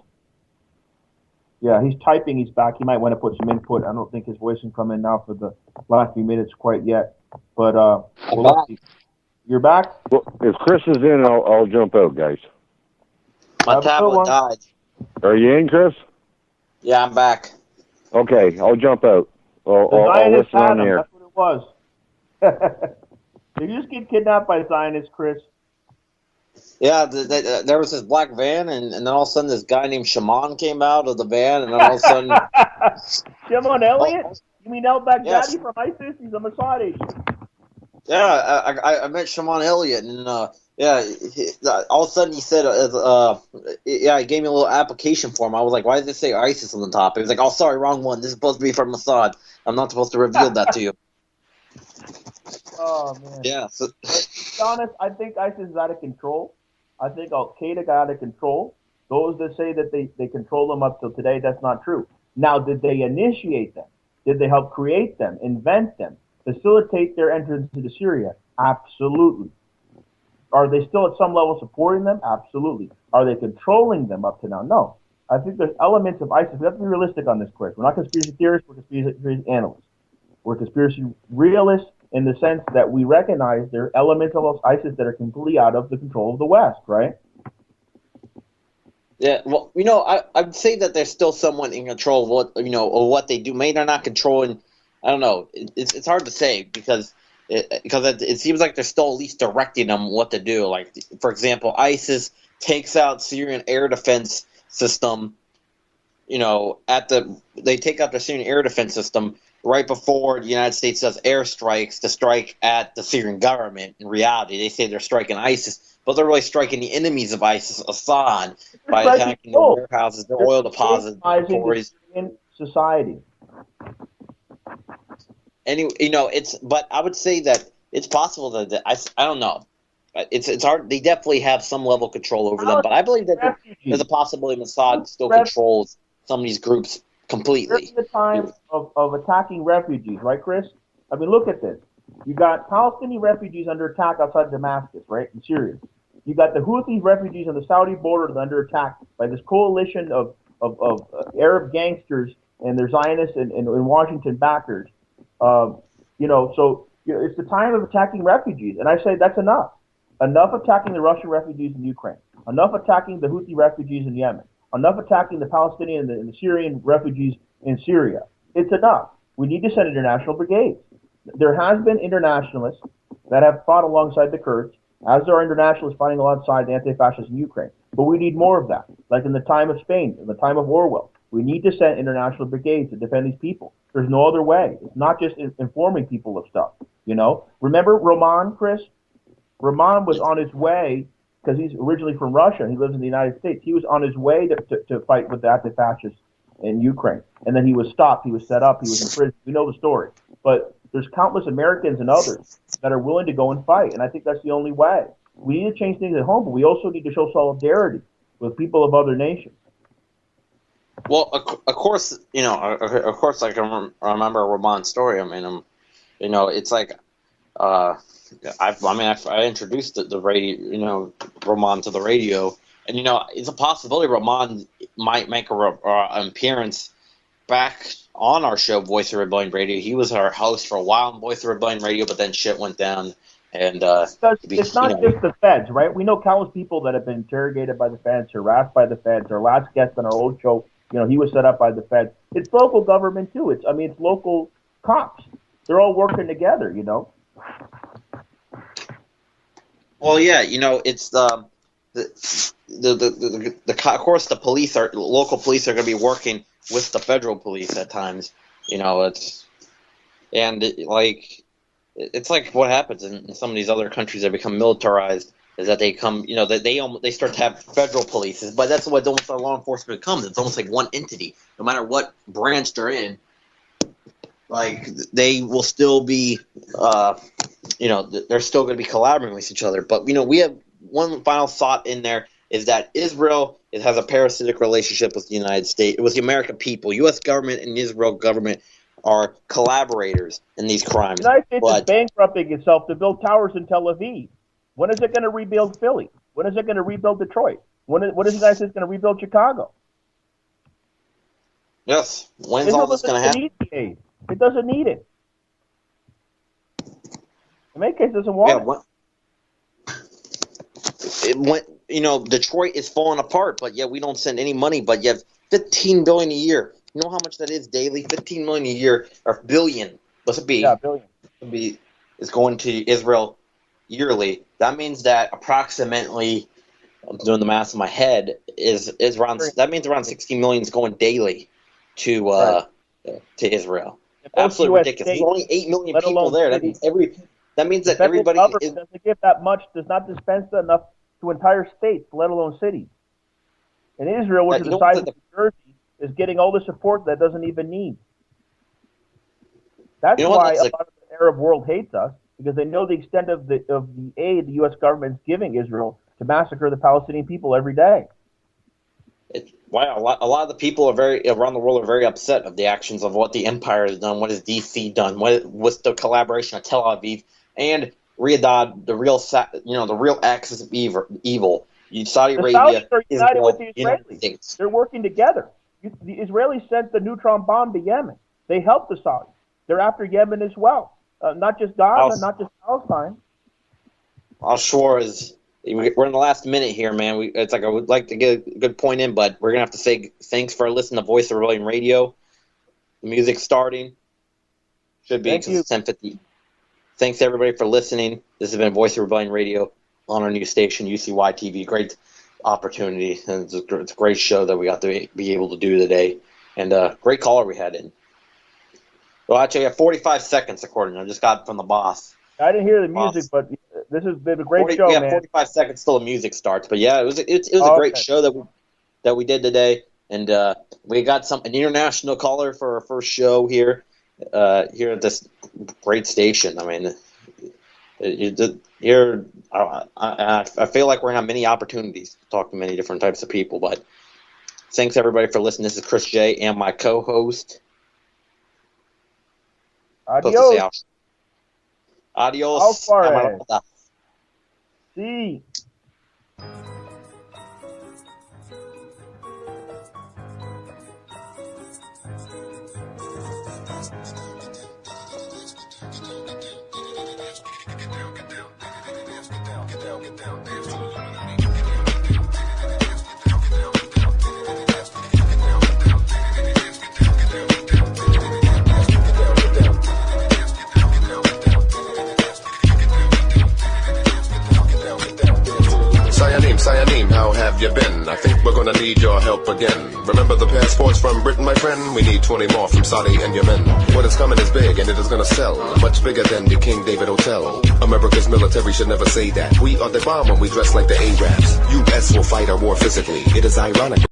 Yeah, he's typing, he's back. He might want to put some input. I don't think his voice can come in now for the last few minutes quite yet. But we'll see. You're back? Well, if Chris is in, I'll jump out, guys. My tablet died. Are you in, Chris? Yeah, I'm back. Okay, I'll jump out. I'll listen on the air. That's what it was. Did you just get kidnapped by Zionists, Chris? Yeah, there was this black van, and then all of a sudden this guy named Shaman came out of the van, and then all of a sudden... Shimon Elliott? You mean El Baghdadi from ISIS? He's a Mossad agent. Yeah, I met Shaman Elliott, and all of a sudden he said, he gave me a little application form. I was like, why did it say ISIS on the top? He was like, oh, sorry, wrong one. This is supposed to be from Mossad. I'm not supposed to reveal that to you. Oh, man. Yeah. So, to be honest, I think ISIS is out of control. I think Al-Qaeda got out of control. Those that say that they control them up till today, that's not true. Now, did they initiate them? Did they help create them, invent them, facilitate their entrance into Syria? Absolutely. Are they still at some level supporting them? Absolutely. Are they controlling them up to now? No. I think there's elements of ISIS. We have to be realistic on this, Chris. We're not conspiracy theorists. We're conspiracy analysts. We're conspiracy realists in the sense that we recognize there are elements of ISIS that are completely out of the control of the West, right? Yeah, well, I would say that they're still somewhat in control of what they do. Maybe they're not controlling. I don't know. It's hard to say because it seems like they're still at least directing them what to do. Like, for example, ISIS takes out Syrian air defense system. They take out the Syrian air defense system right before the United States does airstrikes to strike at the Syrian government. In reality, they say they're striking ISIS, but they're really striking the enemies of ISIS, Assad, by attacking their warehouses, their oil deposits, laboratories. In society. Anyway, but I would say that it's possible that I don't know. It's hard. They definitely have some level of control over them, but I believe that there's a possibility Mossad still controls some of these groups completely. During the time of attacking refugees, right, Chris? I mean, look at this. You got Palestinian refugees under attack outside Damascus, right, in Syria. You got the Houthi refugees on the Saudi border under attack by this coalition of Arab gangsters and their Zionists and Washington backers. So It's the time of attacking refugees, and I say that's enough. Enough attacking the Russian refugees in Ukraine. Enough attacking the Houthi refugees in Yemen. Enough attacking the Palestinian and the Syrian refugees in Syria. It's enough. We need to send international brigades. There has been internationalists that have fought alongside the Kurds, as there are internationalists fighting alongside the anti-fascists in Ukraine. But we need more of that, like in the time of Spain, in the time of Orwell. We need to send international brigades to defend these people. There's no other way. It's not just informing people of stuff, you know? Remember Roman, Chris? Roman was on his way, because he's originally from Russia, and he lives in the United States. He was on his way to fight with the anti-fascists in Ukraine. And then he was stopped, he was set up, he was in prison. We know the story. But there's countless Americans and others that are willing to go and fight, and I think that's the only way. We need to change things at home, but we also need to show solidarity with people of other nations. Well, of course, you know, of course, I can remember Roman's story. I mean, you know, it's like, I introduced the radio, you know, Roman to the radio, and you know, it's a possibility Roman might make an appearance back on our show, Voice of Rebellion Radio. He was our host for a while on Voice of Rebellion Radio, but then shit went down. And it's not just the feds, right? We know countless people that have been interrogated by the feds, harassed by the feds. Our last guest on our old show, you know, he was set up by the feds. It's local government too. It's local cops. They're all working together, you know. Well, yeah, you know, it's of course the local police are going to be working with the federal police at times. You know, it's like what happens in some of these other countries that become militarized is that they come, you know, that they start to have federal police, but that's what almost our law enforcement becomes. It's almost like one entity, no matter what branch they're in. Like they will still be, you know, they're still going to be collaborating with each other. But you know, we have one final thought in there is that Israel has a parasitic relationship with the United States, with the American people. U.S. government and Israel government are collaborators in these crimes. The United States is bankrupting itself to build towers in Tel Aviv. When is it going to rebuild Philly? When is it going to rebuild Detroit? When is the United States going to rebuild Chicago? Yes. When's all this going to happen? It doesn't need it. In many cases, it doesn't want it. You know, Detroit is falling apart, but yet we don't send any money. But you have $15 billion a year. You know how much that is daily? $15 million a year, or billion. Let's be. Yeah, billion. Is going to Israel yearly. That means that approximately, I'm doing the math in my head, is around. That means around 60 million is going daily to Israel. Absolutely ridiculous. There's only 8 million people there. That means that everybody doesn't give that much. Does not dispense enough to entire states, let alone cities. And Israel, which is the size of New Jersey, is getting all the support that it doesn't even need. That's why a lot of the Arab world hates us, because they know the extent of the aid the U.S. government is giving Israel to massacre the Palestinian people every day. Wow, a lot of the people around the world are very upset of the actions of what the empire has done, what has DC done, what's the collaboration of Tel Aviv and Riyadh, the real axis of evil. Saudi Arabia are united with the Israelis. They're working together. The Israelis sent the neutron bomb to Yemen. They helped the Saudis. They're after Yemen as well, not just Gaza, not just Palestine. Al-Shore is. We're in the last minute here, man. It's like I would like to get a good point in, but we're gonna have to say thanks for listening to Voice of Rebellion Radio. The music's starting. Should be 10:50. Thanks everybody for listening. This has been Voice of Rebellion Radio on our new station, UCY TV. Great opportunity, and it's a great show that we got to be able to do today, and great caller we had in. Well, actually, I have 45 seconds according. I just got from the boss. I didn't hear the music, but this has been a great show, man. 45 seconds till the music starts. But yeah, it was a great show that we did today, and we got an international caller for our first show here at this great station. I mean, here I feel like we're gonna have many opportunities to talk to many different types of people. But thanks everybody for listening. This is Chris J. and my co-host. Adios. Adios. Sí. Cyanine, how have you been? I think we're gonna need your help again. Remember the passports from Britain, my friend? We need 20 more from Saudi and Yemen. What is coming is big and it is gonna sell. Much bigger than the King David Hotel. America's military should never say that. We are the bomb when we dress like the Arabs. US will fight our war physically. It is ironic.